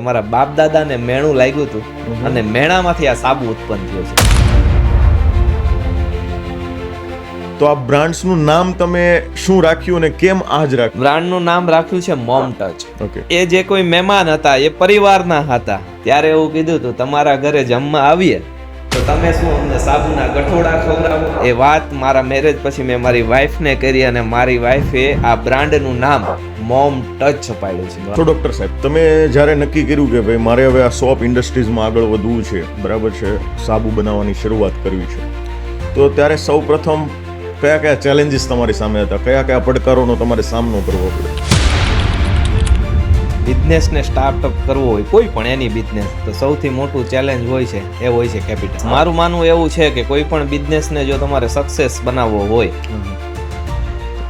અમારા બાપ દાદાને મેણું લાગ્યું હતું અને મેણામાંથી આ સાબુ ઉત્પન્ન થયો છે. તો આ બ્રાન્ડ્સનું નામ તમે શું રાખ્યું અને કેમ આ જ રાખ્યું? બ્રાન્ડનું નામ રાખ્યું છે મોમ ટચ. ઓકે. એ જે કોઈ મહેમાન હતા એ પરિવારના હતા, ત્યારે એવું કીધું હતું તમારા ઘરે જમવા આવીએ તો તમે શું અમને સાબુના ગઠોડા ખવડાવો. એ વાત મારા મેરેજ પછી મેં મારી વાઈફને કરી અને મારી વાઈફે આ બ્રાન્ડનું નામ મોમ ટચ છપાડ્યું છે. તો ડોક્ટર સાહેબ, તમે જ્યારે નક્કી કર્યું કે ભાઈ મારે હવે આ સોપ ઇન્ડસ્ટ્રીઝમાં આગળ વધવું છે, બરાબર છે, સાબુ બનાવવાની શરૂઆત કરવી છે, તો ત્યારે સૌ પ્રથમ કયા કયા ચેલેન્જીસ તમારી સામે હતા, કયા કયા પડકારોનો તમારે સામનો કરવો પડ્યો? બિઝનેસને સ્ટાર્ટઅપ કરવો હોય, કોઈ પણ એની બિઝનેસ, તો સૌથી મોટું ચેલેન્જ હોય છે એ હોય છે કેપિટલ. મારું માનવું એવું છે કે કોઈ પણ બિઝનેસને જો તમારે સક્સેસ બનાવવો હોય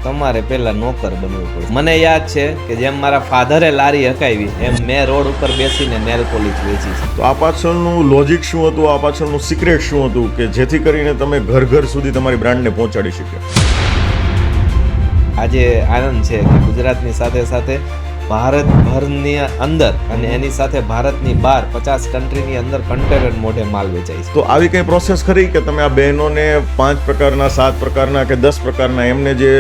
તમારે પહેલા નોકર બનવું પડે. મને યાદ છે કે જેમ મારા ફાધરે લારી હકાવી એમ મેં રોડ ઉપર બેસીને નેલ પોલિશ વેચી છે. તો આ પાછળનું લોજિક શું હતું, આ પાછળનું સિક્રેટ શું હતું કે જેથી કરીને તમે ઘર ઘર સુધી તમારી બ્રાન્ડને પહોંચાડી શક્યા? આજે આનંદ છે કે ગુજરાતની સાથે સાથે ભારતભરની અંદર અને એની સાથે ભારતની બહાર 50 કન્ટ્રીની અંદર કન્ટેનર મોઢે માલ વેચાય છે. તો આવી કઈ પ્રોસેસ ખરી કે તમે આ બહેનોને 5 પ્રકારના, 7 પ્રકારના કે 10 પ્રકારના એમને જે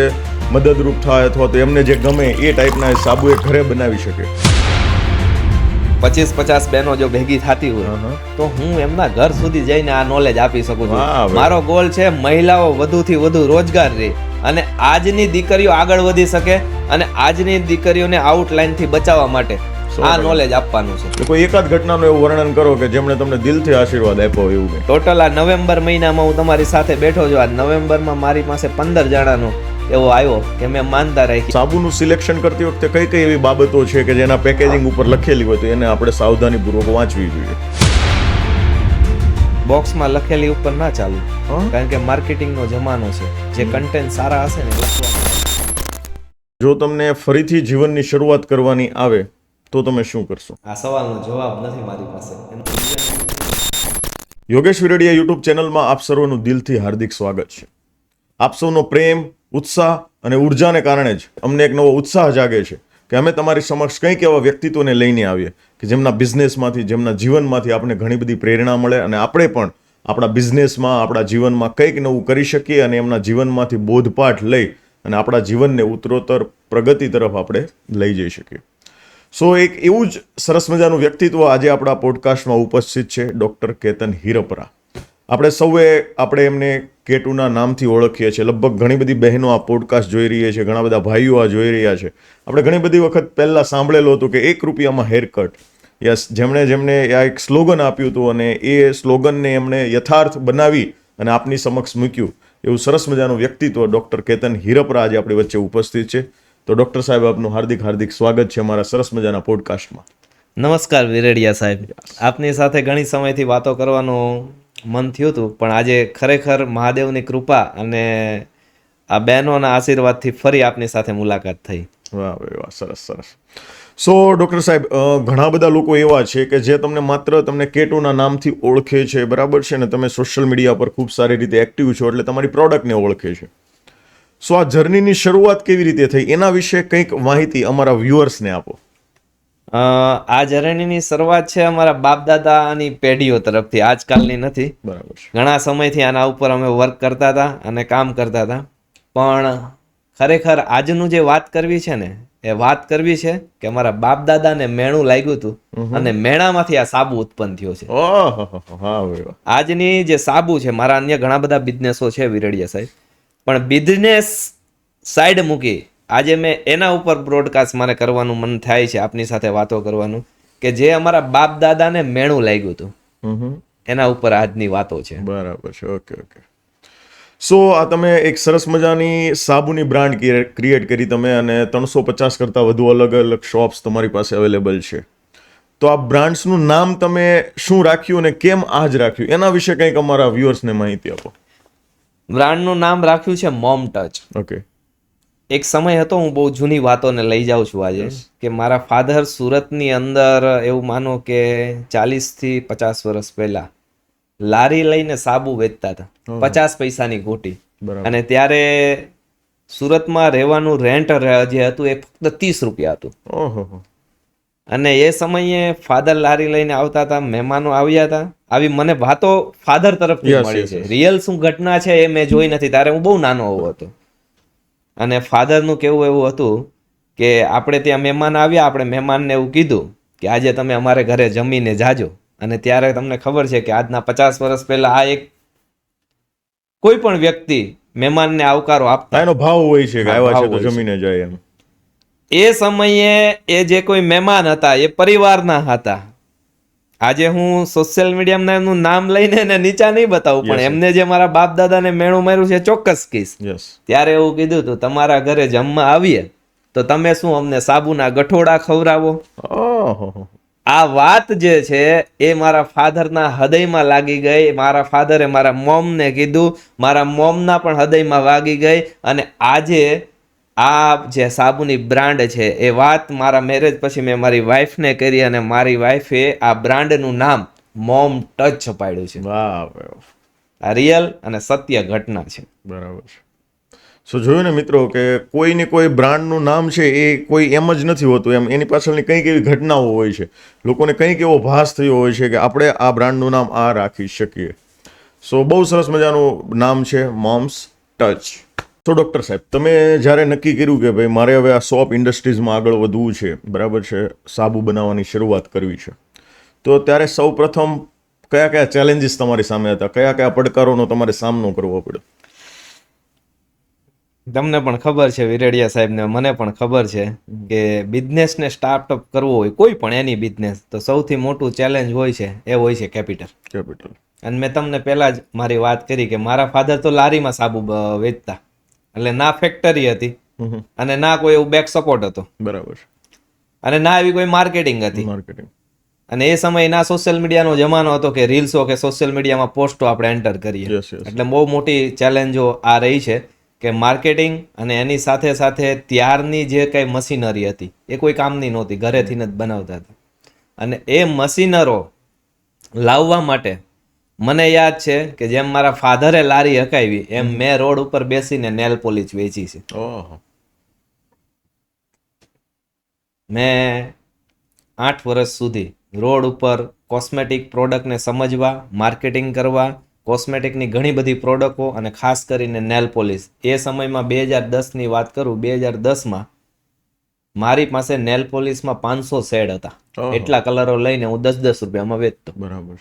મદદરૂપ થાય અથવા તો એમને જે ગમે એ ટાઈપના સાબુ એ ઘરે બનાવી શકે? 25-50 બહેનો જો ભેગી થતી હોય તો હું એમના ઘર સુધી જઈને આ નોલેજ આપી શકું છું. વાહ, વાહ. મારો ગોલ છે મહિલાઓ વધુથી વધુ રોજગાર રહે અને આજની દીકરીઓ આગળ વધી શકે અને આજની દીકરીઓને આઉટલાઈન થી બચાવવા માટે આ નોલેજ આપવાનું છે. તો કોઈ એકાદ ઘટનાનું એવું વર્ણન કરો કે જેમણે તમને દિલથી આશીર્વાદ આપ્યો હોય એવું કંઈ. ટોટલ આ નવેમ્બર મહિનામાં હું તમારી સાથે બેઠો છું. આ નવેમ્બરમાં મારી પાસે 15 જણાનો એવો આવ્યો કે મેં માનતા રાખી. સાબુનું સિલેક્શન કરતી વખતે કઈ કઈ એવી બાબતો છે કે જેના પેકેજિંગ ઉપર લખેલી હોય તો એને આપણે સાવધાનીપૂર્વક વાંચવી જોઈએ? બોક્સમાં લખેલી ઉપર ના ચાલુ, કારણ કે માર્કેટિંગનો જમાનો છે. જે કન્ટેન્ટ સારા હશે ને લખવાનું. જો તમને ફરીથી જીવનની શરૂઆત કરવાની આવે તો તમે શું કરશો? આ સવાલનો જવાબ નથી મારી પાસે. યોગેશ વિરડિયા યુટ્યુબ ચેનલમાં આપ સર્વનું દિલથી હાર્દિક સ્વાગત છે. આપ સૌનો પ્રેમ, ઉત્સાહ અને ઉર્જાને કારણે જ અમને એક નવો ઉત્સાહ જાગે છે કે અમે તમારી સમક્ષ કંઈક એવા વ્યક્તિત્વને લઈને આવીએ કે જેમના બિઝનેસમાંથી, જેમના જીવનમાંથી આપણે ઘણી બધી પ્રેરણા મળે અને આપણે પણ આપણા બિઝનેસમાં, આપણા જીવનમાં કંઈક નવું કરી શકીએ અને એમના જીવનમાંથી બોધપાઠ લઈ અને આપણા જીવનને ઉત્તરોત્તર પ્રગતિ તરફ આપણે લઈ જઈ શકીએ. સો એક એવું જ સરસ મજાનું વ્યક્તિત્વ આજે આપણા પોડકાસ્ટમાં ઉપસ્થિત છે, ડૉક્ટર કેતન હિરપરા. આપણે એમને કેટુના નામથી ઓળખીએ છીએ. લગભગ ઘણી બધી બહેનો આ પોડકાસ્ટ જોઈ રહી છે, ઘણા બધા ભાઈઓ આ જોઈ રહ્યા છે. આપણે ઘણી બધી વખત પહેલાં સાંભળેલું હતું કે 1 રૂપિયામાં હેર કટ. યસ, જેમણે આ એક સ્લોગન આપ્યું હતું અને એ સ્લોગનને એમણે યથાર્થ બનાવી અને આપની સમક્ષ મૂક્યું. એવું સરસ મજાનું વ્યક્તિત્વ ડૉક્ટર કેતન હિરપરા આજે આપણી વચ્ચે ઉપસ્થિત છે. તો ડૉક્ટર સાહેબ, આપનું હાર્દિક હાર્દિક સ્વાગત છે અમારા સરસ મજાના પોડકાસ્ટમાં. નમસ્કાર વિરડિયા સાહેબ. આપની સાથે ઘણી સમયથી વાતો કરવાનું મન થયું હતું, પણ આજે ખરેખર મહાદેવની કૃપા અને આ બહેનોના આશીર્વાદથી ફરી આપની સાથે મુલાકાત થઈ. વાહ વાહ, સરસ સરસ. સો ડૉક્ટર સાહેબ, ઘણા બધા લોકો એવા છે કે જે તમને કેટુના નામથી ઓળખે છે, બરાબર છે, ને તમે સોશિયલ મીડિયા પર ખૂબ સારી રીતે એક્ટિવ છો એટલે તમારી પ્રોડક્ટને ઓળખે છે. સો આ જર્નીની શરૂઆત કેવી રીતે થઈ એના વિશે કંઈક માહિતી અમારા વ્યુઅર્સને આપો. આ જર્નીની શરૂઆત છે અમારા બાપ દાદાની પેઢીઓ તરફથી, આજકાલની નથી. બરાબર છે. ઘણા સમયથી આના ઉપર અમે વર્ક કરતા હતા અને કામ કરતા હતા. પણ ખરેખર આજનું જે વાત કરવી છે ને, એ વાત કરવી છે કે અમારા બાપ દાદાને મેણું લાગ્યું હતું અને મેણામાંથી આ સાબુ ઉત્પન્ન થયો છે. આજની જે સાબુ છે, મારા અન્ય ઘણા બધા બિઝનેસો છે વિરડિયા સાહેબ, પણ બિઝનેસ સાઈડ મૂકી આજે મેં એના ઉપર બ્રોડકાસ્ટ મારે કરવાનું મન થાય છે, આપની સાથે વાતો કરવાનું, કે જે અમારા બાપ દાદાને મેણું લાગ્યું હતું એના ઉપર આજની વાતો છે. બરાબર છે. Okay okay. સો આ તમે એક સરસ મજાની સાબુની બ્રાન્ડ ક્રિએટ કરી તમે અને 350 કરતાં વધુ અલગ અલગ શોપ્સ તમારી પાસે અવેલેબલ છે. તો આ બ્રાન્ડ્સનું નામ તમે શું રાખ્યું અને કેમ આ જ રાખ્યું એના વિશે કંઈક અમારા વ્યુઅર્સને માહિતી આપો. બ્રાન્ડનું નામ રાખ્યું છે મોમ ટચ. ઓકે. એક સમય હતો, હું બહુ જૂની વાતોને લઈ જાઉં છું આજે, કે મારા ફાધર સુરતની અંદર એવું માનો કે 40 થી 50 વર્ષ પહેલા લારી લઈને સાબુ વેચતા હતા, 50 પૈસાની ગોટી. અને ત્યારે સુરતમાં રહેવાનું રેન્ટ જે હતું એ ફક્ત 30 રૂપિયા હતું. અને એ સમયે ફાધર લારી લઈને આવતા હતા, મહેમાનો આવ્યા હતા. આવી મને વાતો ફાધર તરફથી Yes, મળી yes, છે. yes. રિયલ શું ઘટના છે એ મેં જોઈ નથી, ત્યારે હું બહુ નાનો હતો. અને ફાધરનું કેવું એવું હતું કે આપણે ત્યાં મહેમાન આવ્યા, આપણે મહેમાનને એવું કીધું કે આજે તમે અમારે ઘરે જમીને જાજો. અને ત્યારે તમને ખબર છે કે આજના 50 વર્ષ પહેલા આ એક કોઈ પણ વ્યક્તિ મહેમાનને આવકારો આપતા. એનો ભાવ હોય છે કે હા, આવ્યા છે ભાવ તો હોય છે. જમીને જાય એમ. એ સમયે એ જે કોઈ મહેમાન હતા એ પરિવારના હતા. આજે હું સોશિયલ મીડિયામાં એમનું નામ લઈને એને નીચા નહીં બતાવું, પણ Yes, yes. એમને જે મારા બાપ દાદાને મેણું માર્યું છે ચોક્કસ કહીશ. યસ. ત્યારે એવું કીધું હતું, તમારા ઘરે જમવા આવીએ તો તમે શું અમને સાબુના ગઠોડા ખવડાવો. ઓહો. આ વાત જે છે એ મારા ફાધરના હૃદયમાં લાગી ગઈ. મારા ફાધરે મારા મોમને કીધું, મારા મોમના પણ હૃદયમાં વાગી ગઈ. અને આજે આ જે સાબુની બ્રાન્ડ છે એ વાત મારા મેરેજ પછી મેં મારી વાઈફને કરી અને મારી વાઈફે આ બ્રાન્ડનું નામ મોમ ટચ છપાડ્યું છે. વાહ વાહ. આ રિયલ અને સત્ય ઘટના છે. બરાબર છે. સો જોયું ને મિત્રો કે કોઈને કોઈ બ્રાન્ડનું નામ છે એ કોઈ એમ જ નથી હોતું, એમ એની પાછળની કંઈક એવી ઘટનાઓ હોય છે. લોકોને કંઈક એવો ભાસ થયો હોય છે કે આપણે આ બ્રાન્ડનું નામ આ રાખી શકીએ. સો બહુ સરસ મજાનું નામ છે મોમ્સ ટચ. તો ડૉક્ટર સાહેબ, તમે જ્યારે નક્કી કર્યું કે ભાઈ મારે હવે આ સોપ ઇન્ડસ્ટ્રીઝમાં આગળ વધવું છે, બરાબર છે, સાબુ બનાવવાની શરૂઆત કરવી છે, તો ત્યારે સૌ પ્રથમ કયા કયા ચેલેન્જીસ તમારી સામે હતા, કયા કયા પડકારોનો તમારે સામનો કરવો પડ્યો? તમને પણ ખબર છે વિરેડિયા સાહેબને, મને પણ ખબર છે કે બિઝનેસને સ્ટાર્ટઅપ કરવો હોય, કોઈ પણ એની બિઝનેસ, તો સૌથી મોટું ચેલેન્જ હોય છે એ હોય છે કેપિટલ. અને મેં તમને પહેલા જ મારી વાત કરી કે મારા ફાધર તો લારીમાં સાબુ વેચતા, એટલે ના ફેક્ટરી હતી અને ના કોઈ એવું બેક સપોર્ટ હતો, બરાબર, અને ના એવી કોઈ માર્કેટિંગ હતી. માર્કેટિંગ. અને એ સમયે ના સોશિયલ મીડિયાનો જમાનો હતો કે રીલ્સો કે સોશિયલ મીડિયામાં પોસ્ટો આપણે એન્ટર કરીએ. Yes yes. એટલે બહુ મોટી ચેલેન્જો આ રહી છે કે માર્કેટિંગ, અને એની સાથે સાથે ત્યારની જે કંઈ મશીનરી હતી એ કોઈ કામની નહોતી, ઘરેથી જ બનાવતા હતા. અને એ મશીનરો લાવવા માટે મને યાદ છે કે જેમ મારા ફાધરે લારી હકાવી એમ મેં રોડ ઉપર બેસીને નેલ પોલિશ વેચી છે. ઓહો. મેં 8 વર્ષ સુધી રોડ ઉપર કોસ્મેટિક પ્રોડક્ટને સમજવા, માર્કેટિંગ કરવા, કોસ્મેટિકની ઘણી બધી પ્રોડક્ટો અને ખાસ કરીને નેલ પોલિશ. એ સમયમાં 2010ની વાત કરું, 2010માં મારી પાસે નેલ પોલિશમાં 500 શેડ હતા. ઓહો. એટલા કલરો લઈને હું 10-10 રૂપિયામાં વેચતો. બરાબર.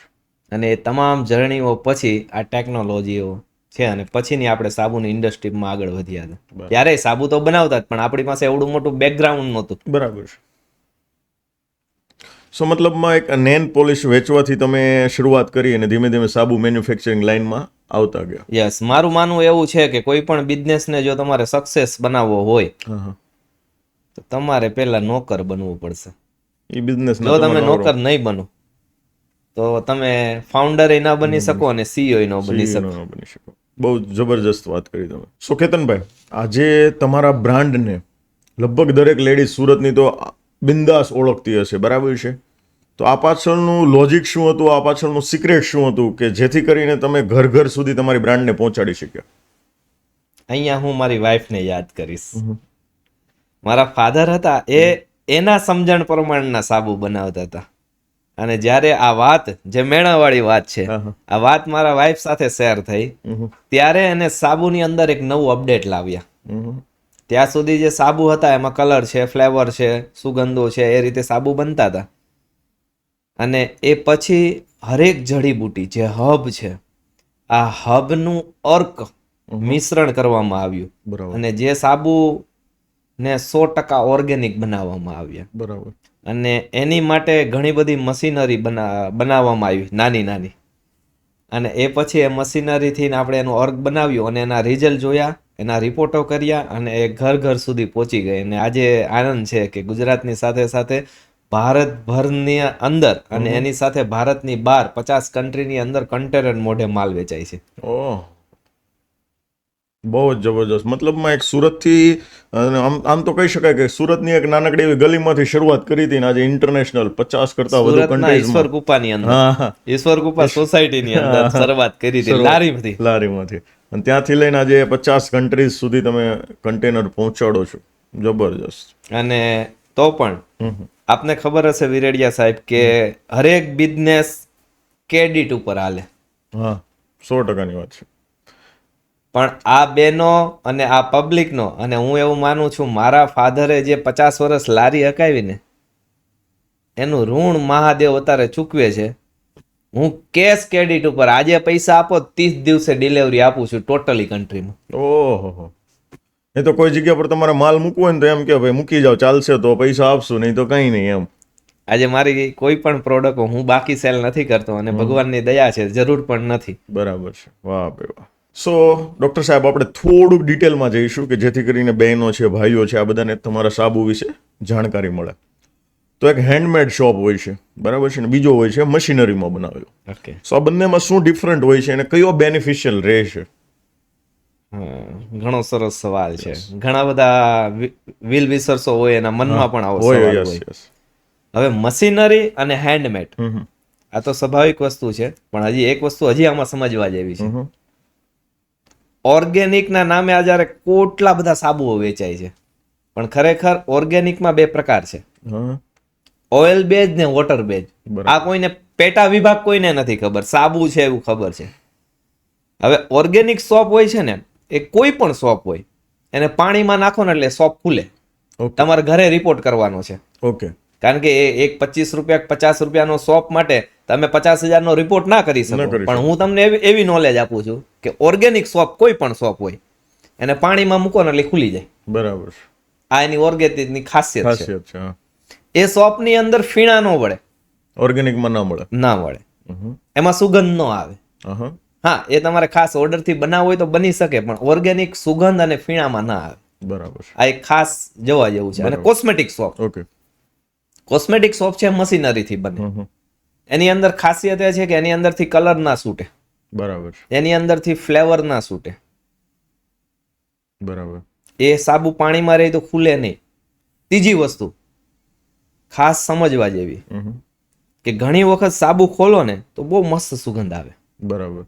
અને એ તમામ જર્નીઓ પછી આ ટેકનોલોજીઓ છે અને પછીની આપણે સાબુની ઇન્ડસ્ટ્રીમાં આગળ વધ્યા હતા. ત્યારે સાબુ તો બનાવતા જ, પણ આપણી પાસે એવડું મોટું બેકગ્રાઉન્ડ નહોતું. બરાબર છે. સો મતલબમાં એક નેલ પોલિશ વેચવાથી તમે શરૂઆત કરી અને ધીમે ધીમે સાબુ મેન્યુફેક્ચરિંગ લાઇનમાં આવતા ગયા. યસ, મારું માનવું એવું છે કે કોઈ પણ બિઝનેસને જો તમારે સક્સેસ બનાવવો હોય તો તમારે પહેલા નોકર બનવું પડશે. એ બિઝનેસ જો તમે નોકર નહીં બનો તો તમે ફાઉન્ડર ન બની શકો અને સીઈઓ ન બની શકો. બહુ જબરજસ્ત વાત કરી તમે. સો કેતનભાઈ, આજે તમારા બ્રાન્ડને લગભગ દરેક લેડીઝ સુરતની તો બિંદાસ ઓળખતી હશે, બરાબર છે? તો આ પાછળનું લોજિક શું હતું, આ પાછળનું સિક્રેટ શું હતું કે જેથી કરીને તમે ઘર ઘર સુધી તમારી બ્રાન્ડને પહોંચાડી શક્યા? અહીંયા હું મારી વાઈફને યાદ કરીશ. મારા ફાધર હતા, એના સમજણ પ્રમાણના સાબુ બનાવતા હતા. અને જ્યારે આ વાત, જે મેણાવાળી વાત છે, આ વાત મારા વાઈફ સાથે શેર થઈ, ત્યારે એને સાબુની અંદર એક નવું અપડેટ લાવ્યા. ત્યાં સુધી જે સાબુ હતા એમાં કલર છે, ફ્લેવર છે, સુગંધો છે, એ રીતે સાબુ બનતા હતા. અને એ પછી હરેક જડીબુટી જે હબ છે, આ હબનું અર્ક મિશ્રણ કરવામાં આવ્યું. અને જે સાબુ ને 100% ઓર્ગેનિક બનાવવામાં આવ્યા. બરાબર. અને એની માટે ઘણી બધી મશીનરી બનાવવામાં આવી, નાની નાની. અને એ પછી એ મશીનરીથી આપણે એનું અર્ક બનાવ્યું અને એના રિઝલ્ટ જોયા, એના રિપોર્ટો કર્યા અને એ ઘર ઘર સુધી પહોંચી ગઈ. અને આજે આનંદ છે કે ગુજરાતની સાથે સાથે ભારતભરની અંદર અને એની સાથે ભારતની બહાર 50 કન્ટ્રીની અંદર કન્ટેનર મોઢે માલ વેચાય છે. ઓહ, બહુ જ જબરજસ્ત. મતલબમાં એક સુરતથી આમ તો કહી શકાય કે સુરતની એક નાનકડી એવી ગલીમાંથી શરૂઆત કરી હતી ને આજે ઇન્ટરનેશનલ 50 કરતા વધુ સુરતના ઈશ્વર કુપાની અંદર, ઈશ્વર કુપા સોસાયટીની અંદર શરૂઆત કરી હતી લારીમાંથી. અને ત્યાંથી લઈને આજે 50 કન્ટ્રીઝ સુધી તમે કન્ટેનર પહોંચાડો છો. જબરજસ્ત. અને તો પણ આપને ખબર હશે વિરેડિયા સાહેબ કે હરેક બિઝનેસ ક્રેડિટ ઉપર હાલે. હા, 100%ની વાત છે. પણ આ બેનો અને આ પબ્લિકનો, અને હું એવું માનું છું મારા ફાધરે જે 50 વર્ષ લારી હકાવીને એનું ઋણ મહાદેવ અત્યારે ચૂકવે છે. હું કેશ ક્રેડિટ ઉપર આજે પૈસા આપો 30 દિવસે ડિલિવરી આપું છું ટોટલી કન્ટ્રીમાં. ઓહો, એ તો કોઈ જગ્યા પર તમારે માલ મૂકવો હોય ને તો એમ કે ભાઈ મૂકી જાઓ, ચાલશે તો પૈસા આપશું, નહીં તો કંઈ નહીં એમ. આજે મારી કોઈ પણ પ્રોડક્ટ હું બાકી સેલ નથી કરતો અને ભગવાનની દયા છે, જરૂર પણ નથી. બરાબર છે. વાહ ભાઈ વાહ. સો ડૉક્ટર સાહેબ, આપણે થોડુંક ડિટેલમાં જઈશું કે જેથી કરીને બહેનો છે, ભાઈઓ છે, આ બધાને તમારા સાબુ વિશે જાણકારી મળે. તો એક હેન્ડમેડ શોપ હોય છે, બરાબર છે, ને બીજો હોય છે મશીનરીમાં બનાવેલો. ઓકે. સો આ બંનેમાં શું ડિફરન્ટ હોય છે અને કયો બેનિફિશિયલ રહેશે? ઘણો સરસ સવાલ છે. ઘણા બધા વિલ વિસર્સો હોય એના મનમાં પણ આવો સવાલ હોય. હવે મશીનરી અને હેન્ડમેડ આ તો સ્વાભાવિક વસ્તુ છે, પણ હજી એક વસ્તુ હજી આમાં સમજવા જેવી છે. ઓર્ગેનિકના નામે આ જ્યારે કેટલા બધા સાબુઓ વેચાય છે, પણ ખરેખર ઓર્ગેનિકમાં બે પ્રકાર છે, ઓઇલ બેઝ ને વોટર બેઝ. આ કોઈને પેટા વિભાગ કોઈને નથી ખબર, સાબુ છે એવું ખબર છે. હવે ઓર્ગેનિક સોપ હોય છે ને, એ કોઈ પણ સોપ હોય એને પાણીમાં નાખો ને એટલે સોપ ખુલે. તમારે ઘરે રિપોર્ટ કરવાનો છે. ઓકે. કારણ કે એક 25 રૂપિયા 50 રૂપિયાનો સોપ માટે તમે 50,000નો રિપોર્ટ ના કરી શકો. પણ હું તમને એવી નોલેજ આપું છું કે ઓર્ગેનિક સોપ કોઈ પણ સોપ હોય એને પાણીમાં મૂકો ને એટલે ખુલી જાય. બરાબર. આ એની ઓર્ગેનિકની ખાસિયત છે. એ સોપની અંદર ફીણા ન વળે, ઓર્ગેનિકમાં ના મળે. એમાં સુગંધ ન આવે. હા, એ તમારે ખાસ ઓર્ડરથી બનાવવો હોય તો બની શકે, પણ ઓર્ગેનિક સુગંધ અને ફીણામાં ના આવે. બરાબર. આ એક ખાસ જોવા જેવું છે. અને cosmetic soap, okay, cosmetic soap છે મશીનરીથી બને. એની અંદર ખાસિયત એ છે કે એની અંદરથી કલર ના છૂટે. બરાબર. એની અંદરથી ફ્લેવર ના છૂટે. બરાબર. એ સાબુ પાણીમાં રહે તો ખુલે નહીં. ત્રીજી વસ્તુ ખાસ સમજવા જેવી કે ઘણી વખત સાબુ ખોલો ને તો બહુ મસ્ત સુગંધ આવે. બરાબર.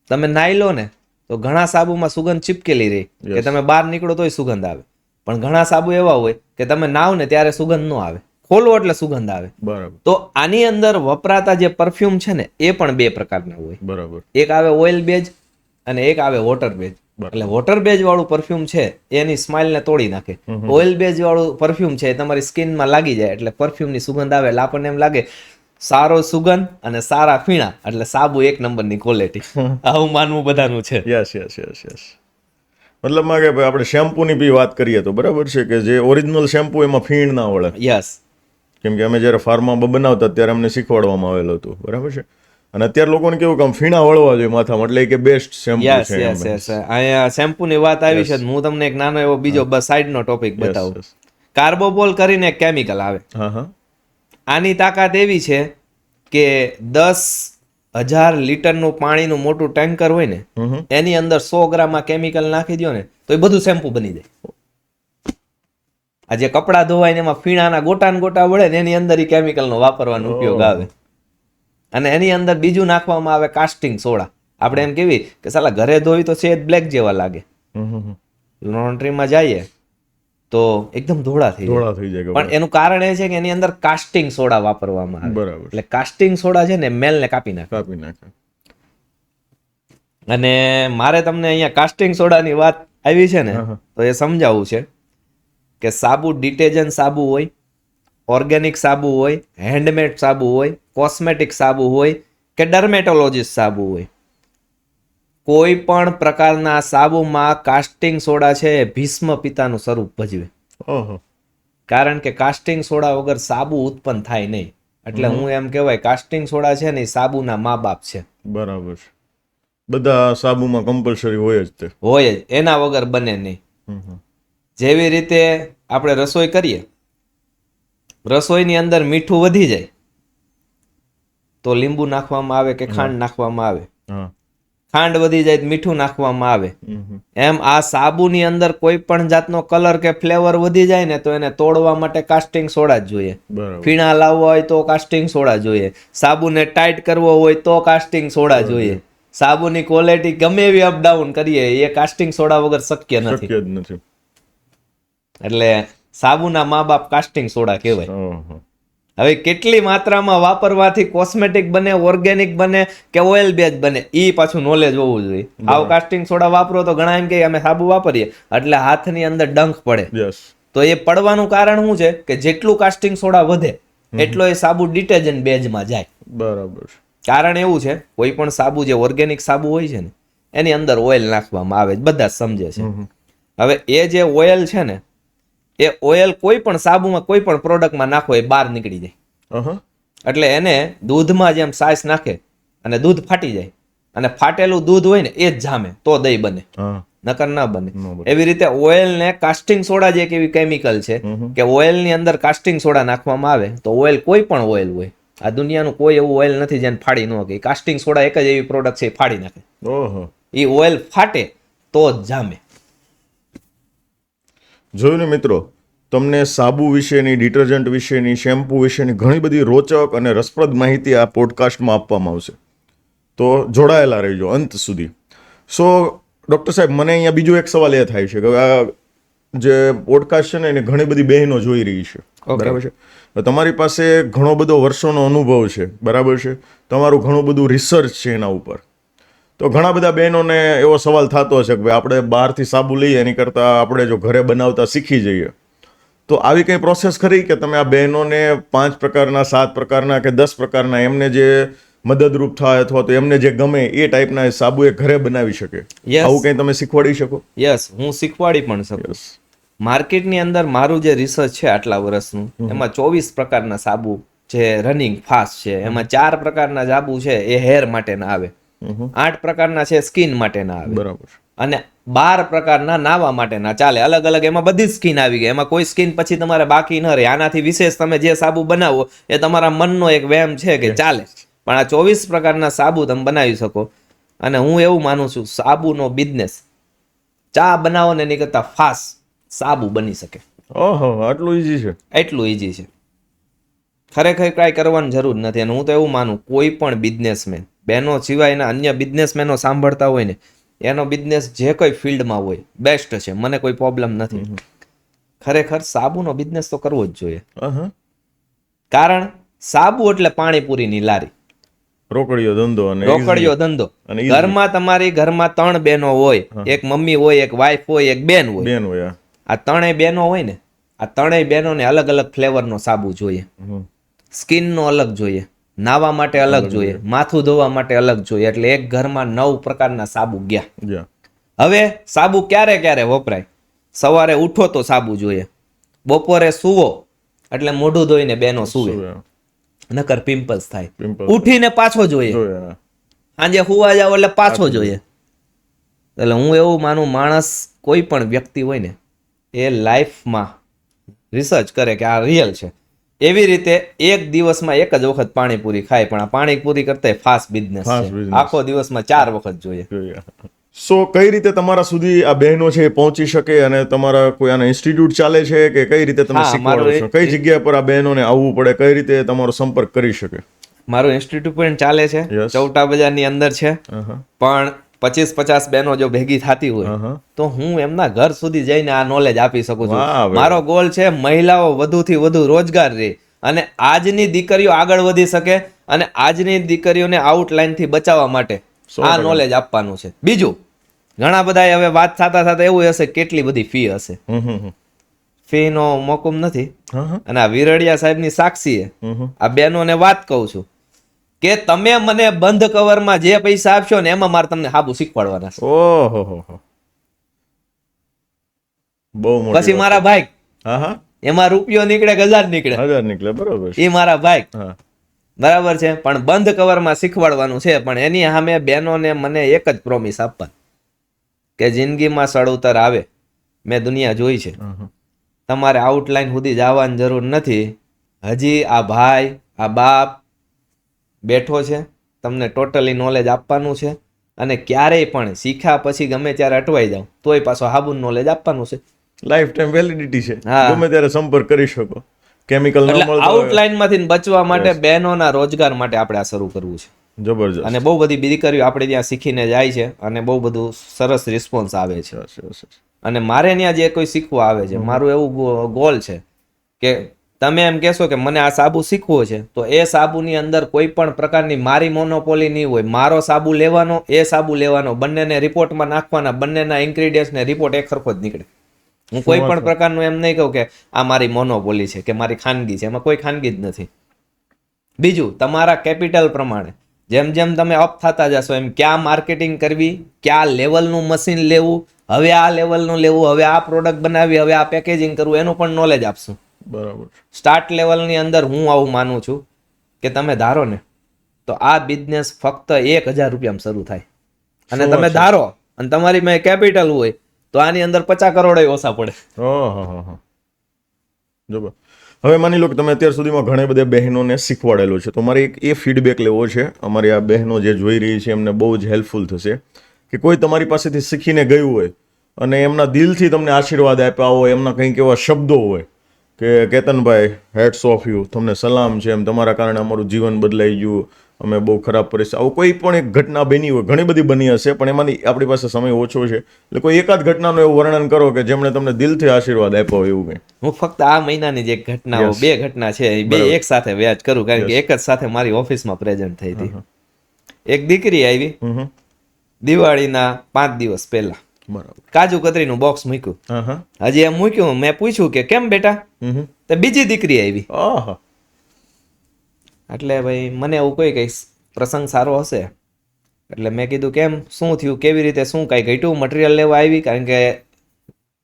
તમે નાઈ લો ને તો ઘણા સાબુમાં સુગંધ ચીપકેલી રહી કે તમે બહાર નીકળો તોય સુગંધ આવે. પણ ઘણા સાબુ એવા હોય કે તમે નાવ ને ત્યારે સુગંધ ન આવે, ખોલો એટલે સુગંધ આવે. બરાબર. તો આની અંદર વપરાતા જે પરફ્યુમ છે ને એ પણ બે પ્રકારના હોય. બરાબર. એક આવે ઓઇલ બેઝ અને એક આવે વોટર બેઝ. એટલે વોટર બેઝ વાળું પરફ્યુમ છે એની સ્માઇલને તોડી નાખે. ઓઇલ બેઝ વાળું પરફ્યુમ છે એ તમારી સ્કિનમાં લાગી જાય એટલે પરફ્યુમની સુગંધ આવે એટલે આપણને એમ લાગે સારો સુગંધ અને સારા ફીણા એટલે સાબુ એક નંબરની ક્વોલિટી. આવું માનવું બધાનું છે. યસ. મતલબમાં કે ભાઈ આપણે શેમ્પૂની બી વાત કરીએ તો બરાબર છે કે જે ઓરિજિનલ શેમ્પૂ એમાં ફીણ ના વળે. યસ. કેમ કે અમે જ્યારે ફાર્મામાં બનાવતા ત્યારે અમને શીખવાડવામાં આવેલું હતું, બરાબર છે. અને અત્યારે લોકોને કેવું કે આમ ફીણા વળવા જોઈએ માથામાં, એટલે કે બેસ્ટ શેમ્પુ છે. યસ. અહીંયા શેમ્પૂની વાત આવી છે, હું તમને એક નાનો એવો બીજો સાઈડનો ટોપિક બતાવું. કાર્બોબોલ કરીને એક કેમિકલ આવે. આની તાકાત એવી છે કે 10,000 લીટરનું પાણીનું મોટું ટેન્કર હોય ને એની અંદર 100 ગ્રામ કેમિકલ નાખી દો ને તો એ બધું શેમ્પુ બની જાય. આ જે કપડાં ધોવાય ને એમાં ફીણાના ગોટા વળે ને એની અંદર એ કેમિકલનો વાપરવાનો ઉપયોગ આવે. અને એની અંદર બીજું નાખવામાં આવે કાસ્ટિંગ સોડા. આપણે એમ કેવી કે સાલા ઘરે ધોઈ તો છે બ્લેક જેવા લાગે, લોન્ડ્રીમાં જઈએ તો એકદમ ધોળા થઈ જાય. પણ એનું કારણ એ છે કે એની અંદર કાસ્ટિંગ સોડા વાપરવામાં આવે. બરાબર. એટલે કાસ્ટિંગ સોડા છે ને મેલને કાપી નાખે. અને મારે તમને અહીંયા કાસ્ટિંગ સોડાની વાત આવી છે ને તો એ સમજાવવું છે કે સાબુ ડિટર્જન્ટ સાબુ હોય, ઓર્ગેનિક સાબુ હોય, હેન્ડમેડ સાબુ હોય, કોસ્મેટિક સાબુ હોય કે ડર્મેટોલોજીસ્ટ સાબુ હોય, કોઈ પણ પ્રકારના સાબુમાં કાસ્ટિંગ સોડા છે એ ભીષ્મ પિતાનું સ્વરૂપ ભજવે. કારણ કે કાસ્ટિંગ સોડા વગર સાબુ ઉત્પન્ન થાય નહીં. એટલે હું એમ કહેવાય કાસ્ટિંગ સોડા છે ને એ સાબુના મા બાપ છે. બરાબર. બધા સાબુમાં કમ્પલસરી હોય જ એના વગર બને નહીં. જેવી રીતે આપણે રસોઈ કરીએ, રસોઈની અંદર મીઠું વધી જાય તો લીંબુ નાખવામાં આવે કે ખાંડ નાખવામાં આવે. ખાંડ વધી જાય તો મીઠું નાખવામાં આવે. એમ આ સાબુની અંદર કોઈ પણ જાતનો કલર કે ફ્લેવર વધી જાય ને તો એને તોડવા માટે કાસ્ટિંગ સોડા જ જોઈએ. ફીણા લાવવા હોય તો કાસ્ટિંગ સોડા જોઈએ. સાબુને ટાઈટ કરવો હોય તો કાસ્ટિંગ સોડા જોઈએ. સાબુની ક્વોલિટી ગમે એવી અપડાઉન કરીએ એ કાસ્ટિંગ સોડા વગર શક્ય નથી. એટલે સાબુના મા બાપ કાસ્ટિંગ સોડા કહેવાય. ઓહો. હવે કેટલી માત્રામાં વાપરવાથી કોસ્મેટિક બને, ઓર્ગેનિક બને કે ઓઇલ બેઝ બને, ઈ પાછું નોલેજ હોવું જોઈએ. આવ કાસ્ટિંગ સોડા વાપરો તો ઘણા એમ કે અમે સાબુ વાપરીએ એટલે હાથની અંદર ડંખ પડે. યસ. તો એ પડવાનું કારણ શું છે કે જેટલું કાસ્ટિંગ સોડા વધે એટલો એ સાબુ ડિટર્જન્ટ બેઝમાં જાય. બરાબર છે. કારણ એવું છે, કોઈ પણ સાબુ જે ઓર્ગેનિક સાબુ હોય છે ને એની અંદર ઓઇલ નાખવામાં આવે, બધા જ સમજે છે. હવે એ જે ઓઇલ છે ને એ ઓઇલ કોઈ પણ સાબુમાં કોઈ પણ પ્રોડક્ટમાં નાખો એ બહાર નીકળી જાય. અહં. એટલે એને દૂધમાં જેમ સાઈસ નાખે અને દૂધ ફાટી જાય અને ફાટેલું દૂધ હોય ને એ જ જામે તો દહીં બને, હા. નકર ના બને. ન બને. એવી રીતે ઓઇલ ને કાસ્ટિંગ સોડા જે એક એવી કેમિકલ છે કે ઓઇલ ની અંદર કાસ્ટિંગ સોડા નાખવામાં આવે તો ઓઇલ કોઈ પણ ઓઇલ હોય, આ દુનિયાનું કોઈ એવું ઓઇલ નથી જેને ફાડી ન શકે. કાસ્ટિંગ સોડા એક જ એવી પ્રોડક્ટ છે એ ફાડી નાખે. ઓહો. એ ઓઇલ ફાટે તો જ જામે. જોયું ને મિત્રો, તમને સાબુ વિશેની, ડિટર્જન્ટ વિશેની, શેમ્પુ વિશેની ઘણી બધી રોચક અને રસપ્રદ માહિતી આ પોડકાસ્ટમાં આપવામાં આવશે. તો જોડાયેલા રહેજો અંત સુધી. સો ડૉક્ટર સાહેબ, મને અહીંયા બીજો એક સવાલ એ થાય છે કે આ જે પોડકાસ્ટ છે ને એને ઘણી બધી બહેનો જોઈ રહી છે, બરાબર છે? તો તમારી પાસે ઘણો બધો વર્ષોનો અનુભવ છે, બરાબર છે? તમારું ઘણું બધું રિસર્ચ છે એના ઉપર. તો ઘણા બધા બહેનોને એવો સવાલ થતો હશે કે ભાઈ આપણે બહારથી સાબુ લઈએ એની કરતાં આપણે જો ઘરે બનાવતા શીખી જઈએ. તો આવી કંઈ પ્રોસેસ ખરી કે તમે આ બહેનોને 5 પ્રકારના, 7 પ્રકારના કે 10 પ્રકારના એમને જે મદદરૂપ થાય અથવા તો એમને જે ગમે એ ટાઈપના સાબુ એ ઘરે બનાવી શકે, આવું કંઈ તમે શીખવાડી શકો? યસ, હું શીખવાડી પણ શકું. માર્કેટની અંદર મારું જે રિસર્ચ છે આટલા વર્ષનું, એમાં 24 પ્રકારના સાબુ જે રનિંગ ફાસ્ટ છે, એમાં 4 પ્રકારના સાબુ છે એ હેર માટેના આવે, 8 પ્રકારના છે સ્કિન માટેના આવે, બરાબર, અને 12 પ્રકારના નાવા માટેના ચાલે. અલગ અલગ એમાં બધી સ્કિન આવી ગઈ, એમાં કોઈ સ્કિન પછી તમારે બાકી ન રહે. આનાથી વિશેષ તમે જે સાબુ બનાવો એ તમારા મનનો એક વહેમ છે કે ચાલે, પણ આ 24 પ્રકારના સાબુ તમે બનાવી શકો. અને હું એવું માનું છું, સાબુનો બિઝનેસ ચા બનાવો ને એની કરતા ફાસ્ટ સાબુ બની શકે. ઓહો, આટલું ઈઝી છે? એટલું ઈઝી છે, ખરેખર કાંઈ કરવાની જરૂર નથી. અને હું તો એવું માનું, કોઈ પણ બિઝનેસમેન, બહેનો સિવાયના અન્ય બિઝનેસમેનો સાંભળતા હોય ને, એનો બિઝનેસ જે કોઈ ફિલ્ડમાં હોય બેસ્ટ છે, મને કોઈ પ્રોબ્લેમ નથી. ખરેખર સાબુનો બિઝનેસ તો કરવો જ જોઈએ. કારણ સાબુ એટલે પાણીપુરીની લારી, રોકડીયો ધંધો અને રોકડીયો ધંધો. ઘરમાં તમારી ઘરમાં 3 બહેનો હોય, એક મમ્મી હોય, એક વાઈફ હોય, એક બેન હોય. આ 3 બહેનો હોય ને, આ 3 બહેનોને અલગ અલગ ફ્લેવરનો સાબુ જોઈએ. સ્કિનનો અલગ જોઈએ, નાવા માટે અલગ જોઈએ, માથું ધોવા માટે અલગ જોઈએ. એટલે એક ઘરમાં 9 પ્રકારના સાબુ ગયા. હવે સાબુ ક્યારે ક્યારે વપરાય? સવારે ઉઠો તો સાબુ જોઈએ, બપોરે સુવો એટલે મોઢું ધોઈને બેનો સુવે, નકર પિમ્પલ્સ થાય. ઉઠીને પાછો જોઈએ, સાંજે હુવા જાવ એટલે પાછો જોઈએ. એટલે હું એવું માનું, માણસ કોઈ પણ વ્યક્તિ હોય ને એ લાઈફમાં રિસર્ચ કરે કે આ રિયલ છે. એવી રીતે એક દિવસમાં એક જ વખત પાણીપુરી ખાય, પણ આ પાણીપુરી કરતા ફાસ્ટ બિઝનેસ છે, આખો દિવસમાં 4 વખત જોઈએ. સો કઈ રીતે તમારા સુધી આ બહેનો છે એ પહોંચી શકે, અને તમારા કોઈ આના ઇન્સ્ટિટ્યૂટ ચાલે છે કે કઈ રીતે તમે શીખવાડો છો? કઈ જગ્યા પર આ બહેનોને આવવું પડે, કઈ રીતે તમારો સંપર્ક કરી શકે? મારું ઇન્સ્ટિટ્યૂટ પણ ચાલે છે, ચૌટા બજારની અંદર છે. પણ 25-50 બહેનો જો ભેગી થતી હોય તો હું એમના ઘર સુધી જઈને આ નોલેજ આપી શકું છું. મારો ગોલ છે મહિલાઓ વધુથી વધુ રોજગાર રહે અને આજની દીકરીઓ આગળ વધી શકે, અને આજની દીકરીઓને આઉટલાઈનથી બચાવવા માટે આ નોલેજ આપવાનું છે. બીજું, ઘણા બધા હવે વાત થતા એવું હશે કેટલી બધી ફી હશે. ફી નો મોકુમ નથી. અને આ વિરડિયા સાહેબની સાક્ષીએ આ બહેનોને વાત કહું છું કે તમે મને બંધ કવરમાં જે પૈસા આપશો ને એમાં મારે તમને સાબુ શીખવાડવાના છે. ઓહો, બહુ મોટી. પછી મારા ભાઈ, એમાં રૂપિયો નીકળે કે 1000 નીકળે, બરોબર, એ મારા ભાઈ, બરાબર છે. પણ બંધ કવરમાં શીખવાડવાનું છે. પણ એની સામે બહેનોને મને એક જ પ્રોમિસ આપવા કે જિંદગીમાં સડઉતર આવે, મેં દુનિયા જોઈ છે, તમારે આઉટલાઈન સુધી જવાની જરૂર નથી. હજી આ ભાઈ, આ બાપ બેઠો છે, તમને ટોટલી નોલેજ આપવાનું છે. અને ક્યારેય પણ શીખ્યા પછી ગમે ત્યારે અટવાઈ જાવ તોય પાછો સાબુનું નોલેજ આપવાનું છે. લાઈફ ટાઈમ વેલિડિટી છે, ગમે ત્યારે સંપર્ક કરી શકો. કેમિકલ આઉટલાઈન માંથી બચવા માટે, બહેનોના રોજગાર માટે આપણે આ શરૂ કરવું છે. જબરજસ્ત. અને બહુ બધી દીકરીઓ આપણે ત્યાં શીખીને જાય છે અને બહુ બધું સરસ રિસ્પોન્સ આવે છે. અને મારે ત્યાં જે કોઈ શીખવા આવે છે, મારું એવું ગોલ છે કે તમે એમ કહેશો કે મને આ સાબુ શીખવો છે, તો એ સાબુની અંદર કોઈ પણ પ્રકારની મારી મોનોપોલી નહીં હોય. મારો સાબુ લેવાનો, એ સાબુ લેવાનો, બંનેને રિપોર્ટમાં નાખવાના, બંનેના ઇન્ગ્રીડિયન્ટ્સ ને રિપોર્ટ એક સરખો જ નીકળે. હું કોઈ પણ પ્રકારનું એમ નહીં કહું કે આ મારી મોનોપોલી છે કે મારી ખાનગી છે, એમાં કોઈ ખાનગી જ નથી. બીજું, તમારા કેપિટલ પ્રમાણે જેમ જેમ તમે અપ થતા જશો એમ ક્યાં માર્કેટિંગ કરવી, ક્યાં લેવલનું મશીન લેવું, હવે આ લેવલનું લેવું, હવે આ પ્રોડક્ટ બનાવી, હવે આ પેકેજિંગ કરવું, એનું પણ નોલેજ આપશું. બરાબર. સ્ટાર્ટ લેવલની અંદર હું આવું માનું છું કે તમે ધારો ને તો આ બિઝનેસ ફક્ત 1000 રૂપિયામાં શરૂ થાય, અને તમે ધારો અને તમારી મેં કેપિટલ હોય તો આની અંદર 50 કરોડ ઓછા પડે. જબર. હવે માની લો કે તમે અત્યાર સુધીમાં ઘણી બધી બહેનોને શીખવાડેલું છે, તો મારે એક એ ફીડબેક લેવો છે, અમારી આ બહેનો જે જોઈ રહી છે એમને બહુ જ હેલ્પફુલ થશે કે કોઈ તમારી પાસેથી શીખીને ગયું હોય અને એમના દિલથી તમને આશીર્વાદ આપ્યા હોય, એમના કંઈક એવા શબ્દો હોય કે કેતનભાઈ હેડ્સ ઓફ યુ, તમને સલામ છે, એમ તમારા કારણે અમારું જીવન બદલાઈ ગયું, અમે બહુ ખરાબ પરિસ્થિતિ, આવું કોઈ પણ એક ઘટના બની હોય, ઘણી બધી બની હશે પણ એમાંની આપણી પાસે સમય ઓછો છે, એટલે કોઈ એકાદ ઘટનાનું એવું વર્ણન કરો કે જેમણે તમને દિલથી આશીર્વાદ આપ્યો હોય એવું કંઈ. હું ફક્ત આ મહિનાની જે ઘટનાઓ, 2 ઘટના છે, એ 2 એક સાથે વ્યાજ કરું, કારણ કે એક જ સાથે મારી ઓફિસમાં પ્રેઝન્ટ થઈ હતી. એક દીકરી આવી દિવાળીના 5 દિવસ પહેલા, બરાબર, કાજુ કતરીનું બોક્સ મૂક્યું. હજી એમ મૂક્યું, મેં પૂછ્યું કે કેમ બેટા, તો બીજી દીકરી આવી. એટલે ભાઈ મને એવું કોઈ કઈ પ્રસંગ સારો હશે એટલે મેં કીધું કેમ, શું થયું, કેવી રીતે, શું કઈ ઘટ્યું, મટીરિયલ લેવા આવી, કારણ કે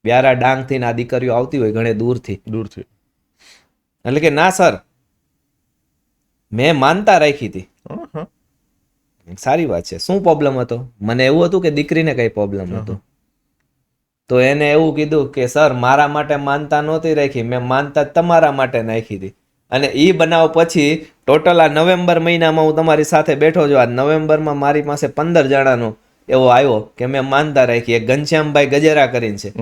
વ્યારા ડાંગ થી આ દીકરીઓ આવતી હોય ઘણે દૂરથી. એટલે કે ના સર, મેં માનતા રાખી હતી. સારી વાત છે, શું પ્રોબ્લેમ હતો? મને એવું હતું કે દીકરીને કઈ પ્રોબ્લેમ હતો, તો એને એવું કીધું કે સર મારા માટે માનતા નહોતી રાખી, મેં માનતા તમારા માટે નાખી હતી. અને એ બનાવ પછી ટોટલ આ નવેમ્બર મહિનામાં હું તમારી સાથે બેઠો છું, આ નવેમ્બરમાં મારી પાસે 15 જણાનો એવો આવ્યો કે મેં માનતા રાખી. એક ઘનશ્યામભાઈ ગજેરા કરીને છે,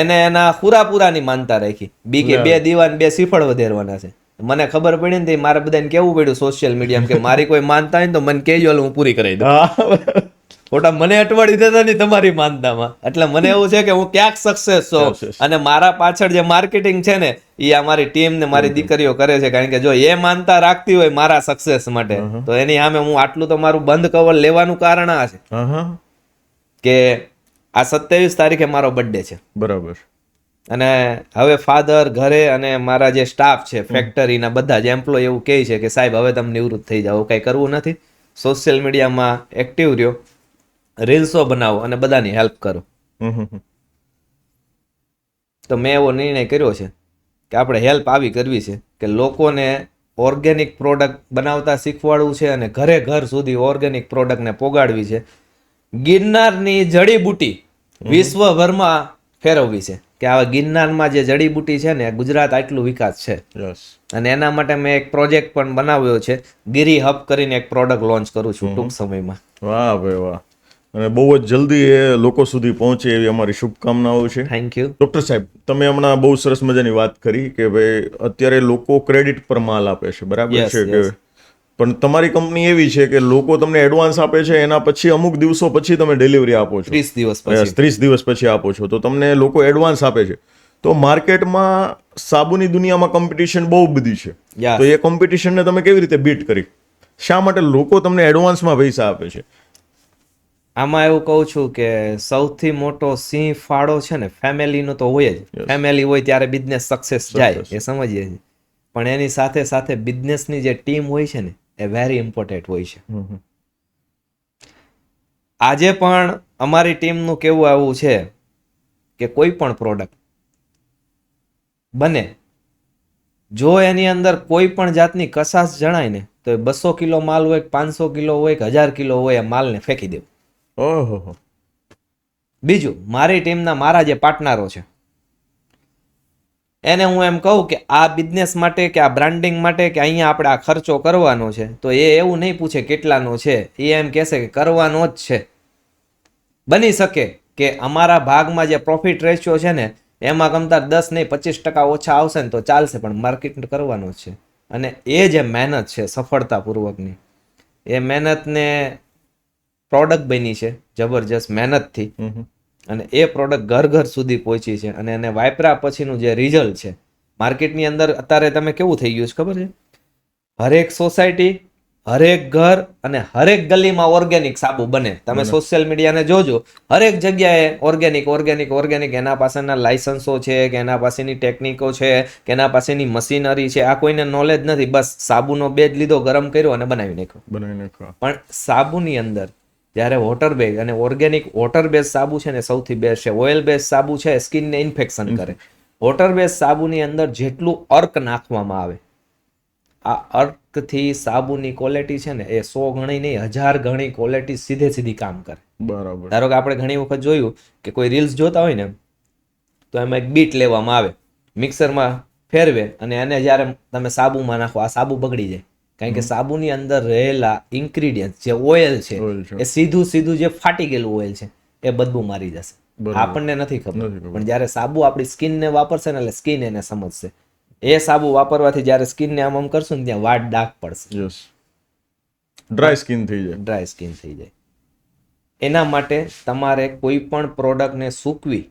એને એના પૂરાની માનતા રાખી. બી કે 2 દીવાન 2 શ્રીફળ વધેરવાના છે. મને ખબર પડી ને મારે બધાને કેવું પડ્યું સોશિયલ મીડિયામાં કે મારી કોઈ માનતા હોય તો મને કહેજો, હું પૂરી કરાવી દઉં. ખોટા મને અટવાડી દેતા નહીં તમારી માનતામાં. એટલે મને એવું છે કે હું ક્યાંક સક્સેસ છું, અને મારા પાછળ જે માર્કેટિંગ છે ને એ અમારી ટીમ ને મારી દીકરીઓ કરે છે, કારણ કે જો એ માનતા રાખતી હોય મારા સક્સેસ માટે તો એની સામે હું આટલું તો મારું બંધ કવર લેવાનું કારણ આ છે કે આ 27 તારીખે મારો બર્થડે છે. બરાબર. અને હવે ફાધર ઘરે અને મારા જે સ્ટાફ છે ફેક્ટરીના બધા જ એમ્પ્લોય એવું કહે છે કે સાહેબ હવે તમે નિવૃત્ત થઈ જાઓ, કંઈ કરવું નથી, સોશિયલ મીડિયામાં એક્ટિવ રહ્યો, રીલ્સો બનાવો અને બધાની હેલ્પ કરો. તો મેં એવો નિર્ણય કર્યો છે કે આપણે હેલ્પ આવી કરવી છે કે લોકોને ઓર્ગેનિક પ્રોડક્ટ બનાવતા શીખવાડવું છે અને ઘરે ઘર સુધી ઓર્ગેનિક પ્રોડક્ટને પોગાડવી છે. ગિરનારની જડીબુટી વિશ્વભરમાં ફેરવવી છે કે આવા ગિરનારમાં જે જડીબુટી છે ને ગુજરાત આટલું વિકાસ છે, અને એના માટે મેં એક પ્રોજેક્ટ પણ બનાવ્યો છે, ગિરી હબ કરીને એક પ્રોડક્ટ લોન્ચ કરું છું ટૂંક સમયમાં. વાહ ભાઈ વાહ, અને બહુ જ જલ્દી એ લોકો સુધી પહોંચે એવી અમારી શુભકામનાઓ છે. Thank you. ડોક્ટર સાહેબ, તમે હમણાં બહુ સરસ મજાની વાત કરી કે ભાઈ અત્યારે લોકો ક્રેડિટ પર માલ આપે છે, બરાબર છે કે, પણ તમારી કંપની એવી છે કે લોકો તમને એડવાન્સ આપે છે, એના પછી અમુક દિવસો પછી તમે ડિલિવરી આપો છો, 30 દિવસ પછી આપો છો, તો તમને લોકો એડવાન્સ આપે છે. તો માર્કેટમાં સાબુની દુનિયામાં કોમ્પિટિશન બહુ બધી છે, તો એ કોમ્પિટિશનને તમે કેવી રીતે બીટ કરી? શા માટે લોકો તમને એડવાન્સમાં પૈસા આપે છે? આમાં એવું કહું છું કે સૌથી મોટો સિંહ ફાળો છે ને ફેમિલીનો તો હોય જ. ફેમિલી હોય ત્યારે બિઝનેસ સક્સેસ જાય, એ સમજીએ છીએ, પણ એની સાથે સાથે બિઝનેસની જે ટીમ હોય છે ને એ વેરી ઇમ્પોર્ટન્ટ હોય છે. આજે પણ અમારી ટીમનું કેવું આવું છે કે કોઈ પણ પ્રોડક્ટ બને, જો એની અંદર કોઈ પણ જાતની કસાશ જણાય ને તો એ 200 કિલો માલ હોય, 500 કિલો હોય, 1000 કિલો હોય, એ માલને ફેંકી દેવું. ઓહો. બીજું, મારી ટીમના મારા જે પાર્ટનરો છે એને હું એમ કહું કે આ બિઝનેસ માટે કે આ બ્રાન્ડિંગ માટે કે અહીંયા આપણે આ ખર્ચો કરવાનો છે, તો એ એવું નહીં પૂછે કેટલાનો છે, એ એમ કહેશે કે કરવાનો જ છે. બની શકે કે અમારા ભાગમાં જે પ્રોફિટ રેશિયો છે ને એમાં કમતાર 10 નહીં 25% ઓછા આવશે ને તો ચાલશે, પણ માર્કેટ કરવાનો જ છે. અને એ જે મહેનત છે સફળતાપૂર્વકની, એ મહેનતને પ્રોડક્ટ બની છે જબરજસ્ત મહેનતથી, અને એ પ્રોડક્ટ ઘર ઘર સુધી પહોંચી છે અને એને વાપરા પછીનું જે રિઝલ્ટ છે માર્કેટની અંદર અત્યારે તમે કેવું થઈ ગયું છે ખબર છે? હરેક સોસાયટી, હરેક ઘર અને હરેક ગલીમાં ઓર્ગેનિક સાબુ બને. તમે સોશિયલ મીડિયાને જોજો, હરેક જગ્યાએ ઓર્ગેનિક ઓર્ગેનિક ઓર્ગેનિક. એના પાસેના લાયસન્સો છે કે એના પાસેની ટેકનિકો છે કે એના પાસેની મશીનરી છે, આ કોઈને નોલેજ નથી. બસ સાબુનો બેજ લીધો, ગરમ કર્યો અને બનાવી નાખ્યો. પણ સાબુની અંદર જ્યારે વોટર બેઝ અને ઓર્ગેનિક વોટર બેઝ સાબુ છે ને સૌથી બેસ્ટ છે. ઓઇલ બેઝ સાબુ છે સ્કિનને ઇન્ફેક્શન કરે. વોટર બેઝ સાબુની અંદર જેટલું અર્ક નાખવામાં આવે, આ અર્કથી સાબુની ક્વોલિટી છે ને એ 100 ગણી નહીં 1000 ગણી ક્વોલિટી સીધી કામ કરે. બરાબર. ધારો કે આપણે ઘણી વખત જોયું કે કોઈ રીલ્સ જોતા હોય ને તો એમાં એક બીટ લેવામાં આવે, મિક્સરમાં ફેરવે અને એને જ્યારે તમે સાબુમાં નાખો, આ સાબુ બગડી જાય. કારણ કે સાબુની અંદર રહેલા ઇન્ગ્રીડિયન્ટ જે ઓઇલ છે એ સીધું જે ફાટી ગયેલું ઓઇલ છે એ બદબુ મારી જશે. આપણને નથી ખબર, પણ જ્યારે સાબુ આપણી સ્કિનને વાપરશે ને એટલે સ્કિન એને સમજશે. એ સાબુ વાપરવાથી જ્યારે સ્કિનને આમ કરશું ને ત્યાં વાટ ડાઘ પડશે, ડ્રાય સ્કિન થઈ જાય. ડ્રાય સ્કિન થઈ જાય. એના માટે તમારે કોઈ પણ પ્રોડક્ટને સૂકવી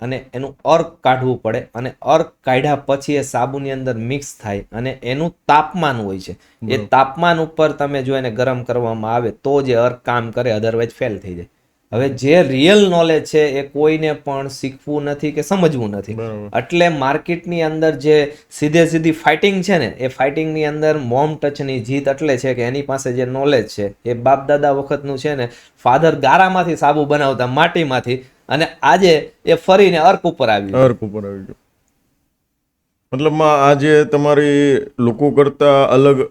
અને એનું અર્ક કાઢવું પડે અને અર્ક કાઢ્યા પછી એ સાબુની અંદર મિક્સ થાય અને એનું તાપમાન હોય છે. એ તાપમાન ઉપર તમે જો એને ગરમ કરવામાં આવે તો જે અર્ક કામ કરે, અધરવાઇઝ ફેલ થઈ જાય. હવે જે રિયલ નોલેજ છે એ કોઈને પણ શીખવું નથી કે સમજવું નથી. એટલે માર્કેટની અંદર જે સીધી ફાઇટિંગ છે ને એ ફાઇટિંગની અંદર મોમ ટચની જીત એટલે છે કે એની પાસે જે નોલેજ છે એ બાપ દાદા વખતનું છે ને. ફાધર ગારામાંથી સાબુ બનાવતા માટીમાંથી, અને આજે એ ફરીને અર્ક ઉપર આવી ગયું. મતલબમાં આજે તમારી લોકો કરતા અલગ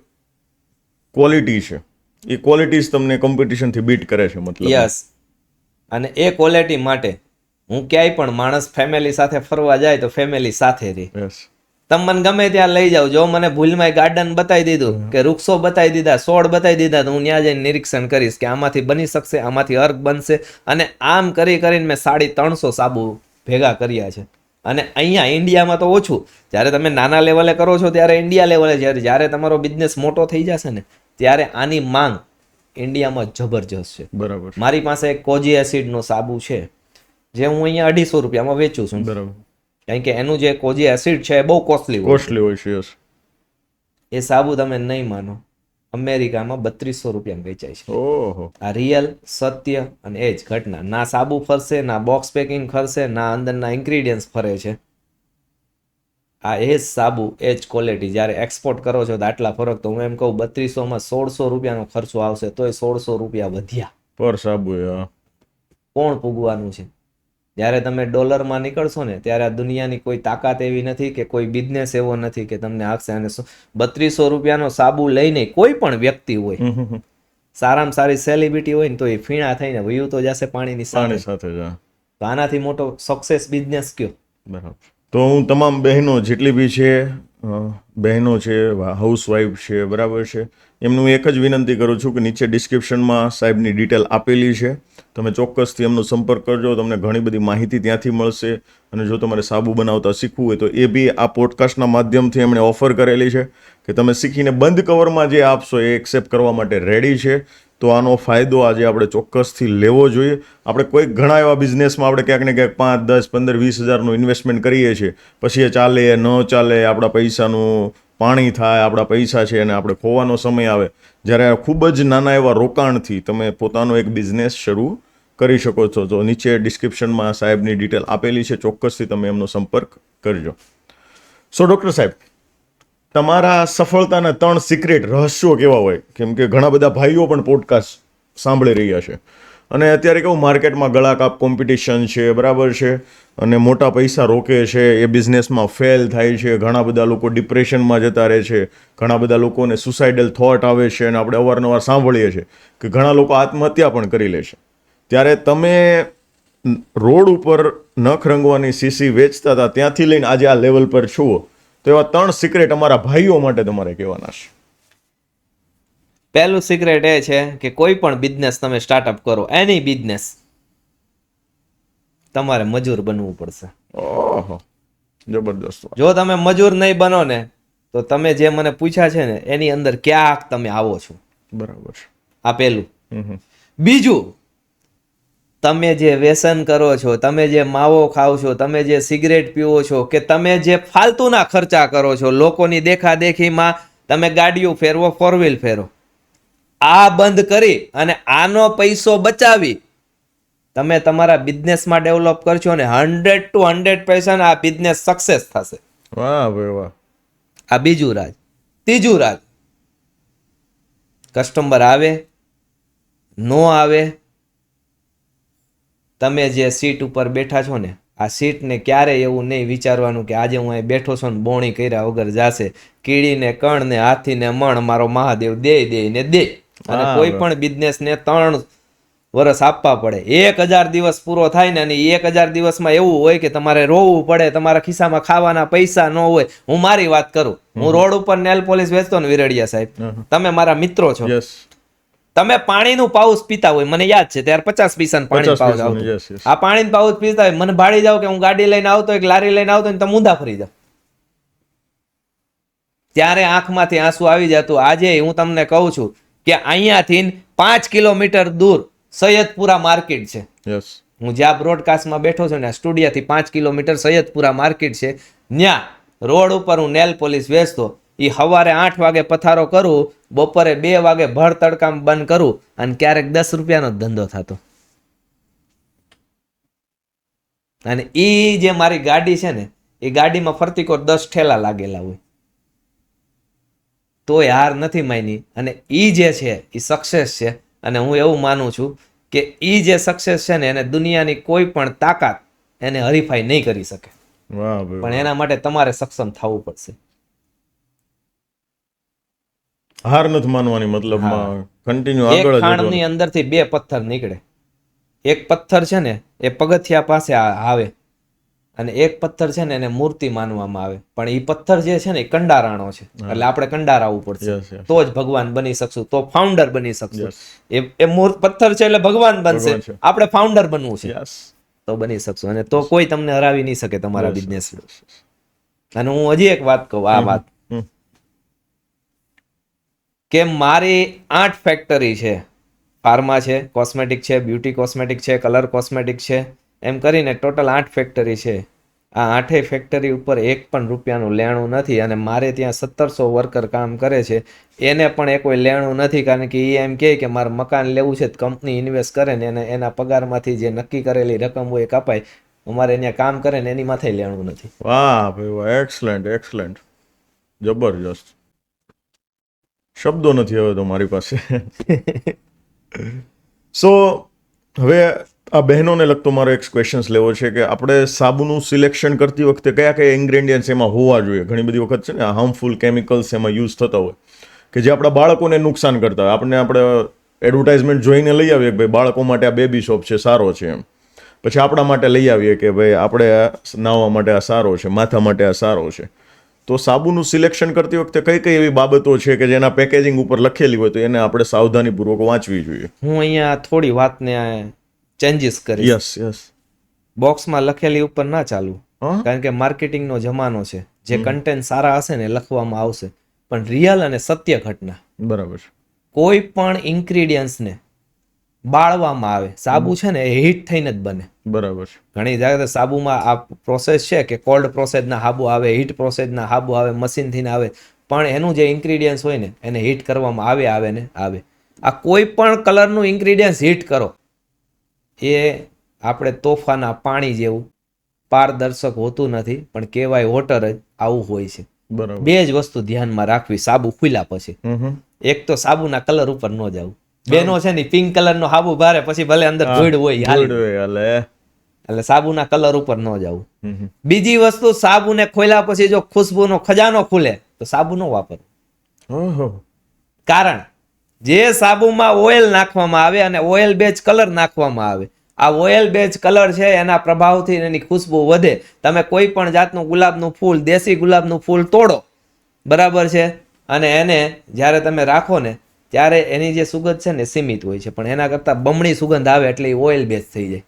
ક્વોલિટી છે, એ ક્વોલિટીઝ તમને કોમ્પિટિશનથી બીટ કરે છે. મતલબ યસ. અને એ ક્વોલિટી માટે હું ક્યાંય પણ માણસ ફેમિલી સાથે ફરવા જાય તો ફેમિલી સાથે રહે. તમે મને ગમે ત્યાં લઈ જાઓ, જો મને ભૂલમાં ગાર્ડન બતાવી દીધું કે વૃક્ષો બતાવી દીધા, છોડ બતાવી દીધા, તો હું ત્યાં જઈને નિરીક્ષણ કરીશ કે આમાંથી બની શકશે, આમાંથી અર્ક બનશે. અને આમ કરીને મેં 350 સાબુ ભેગા કર્યા છે. અને અહીંયા ઇન્ડિયામાં તો ઓછું, જ્યારે તમે નાના લેવલે કરો છો ત્યારે ઇન્ડિયા લેવલે, જ્યારે તમારો બિઝનેસ મોટો થઈ જશે ને ત્યારે આની માંગ ઇન્ડિયામાં જબરજસ્ત છે. બરાબર. મારી પાસે એક કોજી એસિડનો સાબુ છે જે હું અહીંયા 250 રૂપિયામાં વેચું છું. બરાબર. કારણ કે એનું જે કોજી એસિડ છે એ બહુ કોસ્ટલી હોય છે. એ સાબુ તમે નહીં માનો, અમેરિકામાં 3200 રૂપિયામાં વેચાય છે. ઓહો. આ રિયલ સત્ય અને એ જ ઘટના. ના સાબુ ફરશે, ના બોક્સ પેકિંગ ફરશે, ના અંદરના ઇન્ગ્રીડિયન્ટ્સ ફરે છે. આ એ જ સાબુ, એ જ ક્વોલિટી. જ્યારે એક્સપોર્ટ કરો છો તો આટલા ફરક. તો હું એમ કહું 3200માં 1600 રૂપિયાનો ખર્ચો આવશે તોય 1600 રૂપિયા વધ્યા પર સાબુ. કોણ પૂગવાનું છે? જ્યારે તમે ડોલરમાં નીકળશો ને ત્યારે આ દુનિયાની કોઈ તાકાત એવી નથી કે કોઈ બિઝનેસ એવો નથી કે તમને આપશે. અને 3200 રૂપિયાનો સાબુ લઈને કોઈ પણ વ્યક્તિ હોય, સારામાં સારી સેલિબ્રિટી હોય ને તો એ ફીણા થઈને વયું તો જશે પાણીની સાથે. તો આનાથી મોટો સક્સેસ બિઝનેસ કયો? બરાબર. તો હું તમામ બહેનો જેટલી બી છે, બહેનો છે, હાઉસવાઈફ છે, બરાબર છે, એમનું એક જ વિનંતી કરું છું કે નીચે ડિસ્ક્રિપ્શનમાં સાહેબની ડિટેલ આપેલી છે, તમે ચોક્કસથી એમનો સંપર્ક કરજો. તમને ઘણી બધી માહિતી ત્યાંથી મળશે. અને જો તમારે સાબુ બનાવતા શીખવું હોય તો એ બી આ પોડકાસ્ટના માધ્યમથી એમણે ઓફર કરેલી છે કે તમે શીખીને બંધ કવરમાં જે આપશો એ એક્સેપ્ટ કરવા માટે રેડી છે. તો આનો ફાયદો આજે આપણે ચોક્કસથી લેવો જોઈએ. આપણે કોઈ ઘણા એવા બિઝનેસમાં આપણે ક્યાંક ને ક્યાંક 5, 10, 15, 20 હજારનું ઇન્વેસ્ટમેન્ટ કરીએ છીએ, પછી એ ચાલે ન ચાલે, આપણા પૈસાનું પાણી થાય, આપણા પૈસા છે અને આપણે ખોવાનો સમય આવે. જ્યારે ખૂબ જ નાના એવા રોકાણથી તમે પોતાનો એક બિઝનેસ શરૂ કરી શકો છો. તો નીચે ડિસ્ક્રિપ્શનમાં સાહેબની ડિટેલ આપેલી છે, ચોક્કસથી તમે એમનો સંપર્ક કરજો. સો ડૉક્ટર સાહેબ, તમારા સફળતાના 3 સિક્રેટ રહસ્યો કેવા હોય? કેમ કે ઘણા બધા ભાઈઓ પણ પોડકાસ્ટ સાંભળી રહ્યા છે અને અત્યારે કેવું માર્કેટમાં ગળાકાપ કોમ્પિટિશન છે, બરાબર છે, અને મોટા પૈસા રોકે છે, એ બિઝનેસમાં ફેલ થાય છે, ઘણા બધા લોકો ડિપ્રેશનમાં જતા રહે છે, ઘણા બધા લોકોને સુસાઇડલ થોટ આવે છે અને આપણે અવારનવાર સાંભળીએ છીએ કે ઘણા લોકો આત્મહત્યા પણ કરી લે છે. ત્યારે તમે રોડ ઉપર નખ રંગવાની સીસી વેચતા હતા ત્યાંથી લઈને આજે આ લેવલ પર છો, તો એવા 3 સિક્રેટ અમારા ભાઈઓ માટે તમારે કહેવાના છે. પહેલું સિક્રેટ એ છે કે કોઈ પણ બિઝનેસ તમે સ્ટાર્ટઅપ કરો, એની બિઝનેસ, તમારે મજૂર બનવું પડશે. ઓહો, જબરદસ્ત. જો તમે મજૂર નહીં બનો ને તો તમે જે મને પૂછ્યા છે ને એની અંદર ક્યાંક તમે આવો છો. બરાબર. આ પહેલું. બીજું, તમે જે વ્યસન કરો છો, તમે જે માવો ખાવ છો, તમે જે સિગરેટ પીવો છો, કે તમે જે ફાલતુના ખર્ચા કરો છો, લોકોની દેખાદેખીમાં તમે ગાડીઓ ફેરવો, 4 વ્હીલ ફેરો, આ બંધ કરી અને આનો પૈસો બચાવી તમે તમારા બિઝનેસમાં ડેવલપ કરશો ને 100% આ બિઝનેસ સક્સેસ થશે. વાહ ભાઈ વાહ. આ બીજું રાજ. ત્રીજું રાજ, કસ્ટમર આવે નો આવે, તમે જે સીટ ઉપર બેઠા છો ને, આ સીટને ક્યારેય એવું નહીં વિચારવાનું કે આજે હું અહીં બેઠો છું ને બોણી કર્યા વગર જાશે. કીડીને કણ ને હાથીને મણ મારો મહાદેવ દે ને દે. અને કોઈ પણ બિઝનેસને 3 વર્ષ આપવા પડે. 1000 દિવસ પૂરો થાય ને, અને 1000 દિવસમાં એવું હોય કે તમારે રોવું પડે, તમારા ખિસ્સામાં ખાવાના પૈસા ન હોય. હું મારી વાત કરું, હું રોડ ઉપર નેલ પોલિશ વેચતો ને વિરડિયા સાહેબ, તમે મારા મિત્રો છો, યસ. તમે પાણીનું પાઉચ પીતા હોય, મને યાદ છે ત્યારે 50 પૈસાનું પાણી પાઉચ આવતું. Yes yes. આ પાણીનું પાઉચ પીતા હોય, મને ભાડી જાવ કે હું ગાડી લઈને આવતો હોય, લારી લઈને આવતો હોય, તમે ઊંધા ફરી જાવ, ત્યારે આંખમાંથી આંસુ આવી જતું. આજે હું તમને કહું છું કે અહીંયાથી 5 કિલોમીટર દૂર સૈયદપુરા માર્કેટ છે. યસ. હું જ્યાં બ્રોડકાસ્ટમાં બેઠો છું ને, સ્ટુડિયોથી 5 કિલોમીટર સૈયદપુરા માર્કેટ છે. ત્યાં રોડ ઉપર હું નેલ પોલિશ વેચતો. એ સવારે 8 વાગે પથારો કરું, બપોરે 2 વાગે ભર તડકામાં બંધ કરું, અને ક્યારેક 10 રૂપિયાનો જ ધંધો થતો. અને એ જે મારી ગાડી છે ને, એ ગાડીમાં ફરતી કોર 10 ઠેલા લાગેલા હોય, તોય હાર નથી માની. અને એ જે છે એ સક્સેસ છે. અને હું એવું માનું છું કે એ જે સક્સેસ છે ને, એને દુનિયાની કોઈ પણ તાકાત એને હરીફાઈ નહીં કરી શકે. વાહ ભાઈ. પણ એના માટે તમારે સક્ષમ થવું પડશે. હાર નથી માનવાની, મતલબમાં કન્ટિન્યુ એક આગળ જ ખાણની વધવાનું. અંદરથી 2 પથ્થર નીકળે. એક પથ્થર છે ને એ પગથિયા પાસે આવે, અને એક પથ્થર છે ને એને મૂર્તિ માનવામાં આવે. પણ એ પથ્થર જે છે ને એ કંડારાણો છે, એટલે આપણે કંડારાવવું પડશે. Yes yes. તો જ ભગવાન બની શકશું, તો ફાઉન્ડર બની શકશું. યસ. એ પથ્થર છે એટલે ભગવાન બનશે, ભગવાન છે. આપણે ફાઉન્ડર બનવું છે, યસ. તો બની શકશું. અને તો કોઈ તમને હરાવી નહીં શકે તમારા યસ, બિઝનેસ. Yes, yes. અને હું હજી એક વાત કહું, આ વાત હમ. કે મારી 8 ફેક્ટરી છે. ફાર્મા છે, કોસ્મેટિક છે, બ્યુટી કોસ્મેટિક છે, કલર કોસ્મેટિક છે, એમ કરીને ટોટલ 8 ફેક્ટરી છે. આ 8 ફેક્ટરી ઉપર 1 પણ રૂપિયાનું લેણું નથી. અને મારે ત્યાં 1700 વર્કર કામ કરે છે, એને પણ એ કોઈ લેણું નથી. કારણ કે એ એમ કહે કે મારે મકાન લેવું છે, કંપની ઇન્વેસ્ટ કરે ને એને એના પગારમાંથી જે નક્કી કરેલી રકમ હોય એ કપાય. અમારે અહીંયા કામ કરે ને એની માથે લેણું નથી. વાહ ભાઈ વાહ. Excellent excellent. જબરજસ્ત. શબ્દો નથી હવે તો મારી પાસે. સો હવે આ બહેનોને લગતો મારો એક ક્વેશ્ચન્સ લેવો છે કે આપણે સાબુનું સિલેક્શન કરતી વખતે કયા કયા ઇન્ગ્રેડિયન્ટ્સ એમાં હોવા જોઈએ. ઘણી બધી વખત છે ને હાર્મફુલ કેમિકલ્સ એમાં યુઝ થતા હોય કે જે આપણા બાળકોને નુકસાન કરતા હોય. આપણે એડવર્ટાઇઝમેન્ટ જોઈને લઈ આવીએ કે ભાઈ બાળકો માટે આ બેબી સોપ છે, સારો છે એમ. પછી આપણા માટે લઈ આવીએ કે ભાઈ આપણે નાહવા માટે આ સારો છે, માથા માટે આ સારો છે. તો સાબુનું સિલેક્શન કરતી વખતે કઈ કઈ એવી બાબતો છે કે જેના પેકેજિંગ ઉપર લખેલી હોય તો એને આપણે સાવધાનીપૂર્વક વાંચવી જોઈએ? હું અહીંયા થોડી વાતને ચેન્જીસ કરીશ. Yes yes. બોક્સમાં લખેલી ઉપર ના ચાલવું, હા. કારણ કે માર્કેટિંગનો જમાનો છે. જે કન્ટેન્ટ સારા હશે ને લખવામાં આવશે, પણ રિયલ અને સત્ય ઘટના, બરાબર છે. કોઈ પણ ઇન્ગ્રીડિયન્ટ્સને બાળવામાં આવે. સાબુ છે ને એ હીટ થઈને જ બને. બરાબર છે. ઘણી જગ્યાએ સાબુમાં આ પ્રોસેસ છે કે કોલ્ડ પ્રોસેસના સાબુ આવે, હીટ પ્રોસેસના સાબુ આવે, મશીનથી આવે, પણ એનું જે ઇન્ગ્રીડિયન્ટ્સ હોય ને એને હીટ કરવામાં આવે ને આવે. આ કોઈ પણ કલરનું ઇન્ગ્રીડિયન્ટ્સ હીટ કરો, એ આપણે તોફાના પાણી જેવું પારદર્શક હોતું નથી, પણ કહેવાય વોટર જ આવું હોય છે. બરાબર. 2 જ વસ્તુ ધ્યાનમાં રાખવી સાબુ ખુલ્યા પછી. એક તો સાબુના કલર ઉપર ન જવું. બેનો છે ને પિંક કલરનો સાબુ ભારે પછી ભલે અંદર ધૂળ હોય હાલે, એટલે સાબુના કલર ઉપર ન જવું. બીજી વસ્તુ, સાબુને ખોલ્યા પછી જો ખુશ્બુનો ખજાનો ખુલે તો સાબુ ન વાપરવું. કારણ જે સાબુમાં ઓઇલ નાખવામાં આવે અને ઓઇલ બેઝ કલર નાખવામાં આવે, આ ઓઇલ બેઝ કલર છે એના પ્રભાવથી એની ખુશ્બુ વધે. તમે કોઈ પણ જાતનું ગુલાબનું ફૂલ, દેશી ગુલાબનું ફૂલ તોડો, બરાબર છે, અને એને જ્યારે તમે રાખો ને ત્યારે એની જે સુગંધ છે ને સીમિત હોય છે, પણ એના કરતાં બમણી સુગંધ આવે એટલે એ ઓઇલ બેઝ થઈ જાય.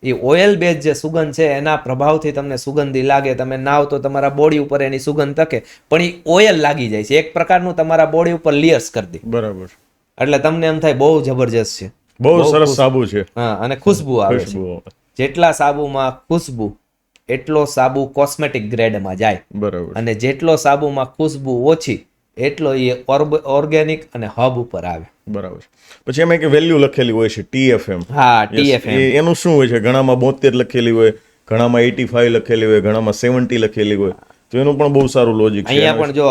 એ ઓઇલ બેઝ જે સુગંધ છે એના પ્રભાવથી તમને સુગંધી લાગે. તમે નાવ તો તમારા બોડી ઉપર એની સુગંધ તકે, પણ એ ઓઇલ લાગી જાય છે, એક પ્રકારનું તમારા બોડી ઉપર લેયર્સ કરી દે. બરાબર. એટલે તમને એમ થાય બહુ જબરજસ્ત છે. બહુ સરસ સાબુ છે. હા, અને ખુશ્બુ આવે છે. ખુશ્બુ. જેટલા સાબુમાં ખુશ્બુ એટલો સાબુ કોસ્મેટિક ગ્રેડમાં જાય, બરાબર. અને જેટલો સાબુમાં ખુશ્બુ ઓછી એટલો એ ઓર્ગેનિક અને હબ ઉપર આવે. બરાબર. પછી એમાં એક વેલ્યુ લખેલી હોય છે TFM. હા, TFM. એનું શું હોય છે? ઘણામાં 72 લખેલી હોય, ઘણામાં 85 લખેલી હોય, ઘણામાં 70 લખેલી હોય. તો એનું પણ બહુ સારું લોજિક છે. અહીંયા પણ જો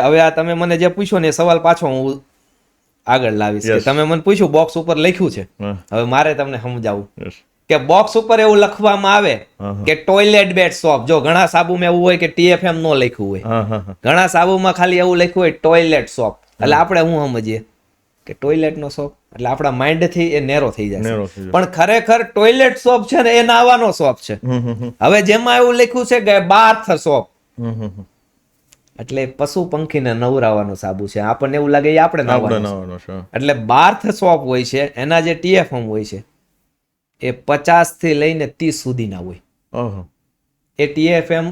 હવે આ તમે મને જે પૂછ્યો ને એ સવાલ પાછો હું આગળ લાવીશ કે તમે મને પૂછ્યું બોક્સ ઉપર લખ્યું છે. હવે મારે તમને સમજાવવું કે બોક્સ ઉપર એવું લખવામાં આવે કે ટોયલેટ બેડ સોપ. જો ઘણા સાબુમાં એવું હોય કે TFM નો લખ્યું હોય, ઘણા સાબુમાં ખાલી એવું લખ્યું હોય ટોયલેટ સોપ. એટલે આપણે હું સમજીએ કે ટોયલેટ નો સોપ એટલે આપણા માઇન્ડ થી એ નેરો થઈ જાય, પણ ખરેખર ટોયલેટ સોપ છે ને એ નાવાનો સોપ છે. હવે જેમાં એવું લખ્યું છે કે બાથ સોપ એટલે પશુ પંખીને નવરાવાનો સાબુ છે, આપણને એવું લાગે આપણે નવરાવાનો છે. એટલે બાથ સોપ હોય છે, એના જે TFM હોય છે એ 50 થી લઈને 30 સુધીના હોય. એ TFM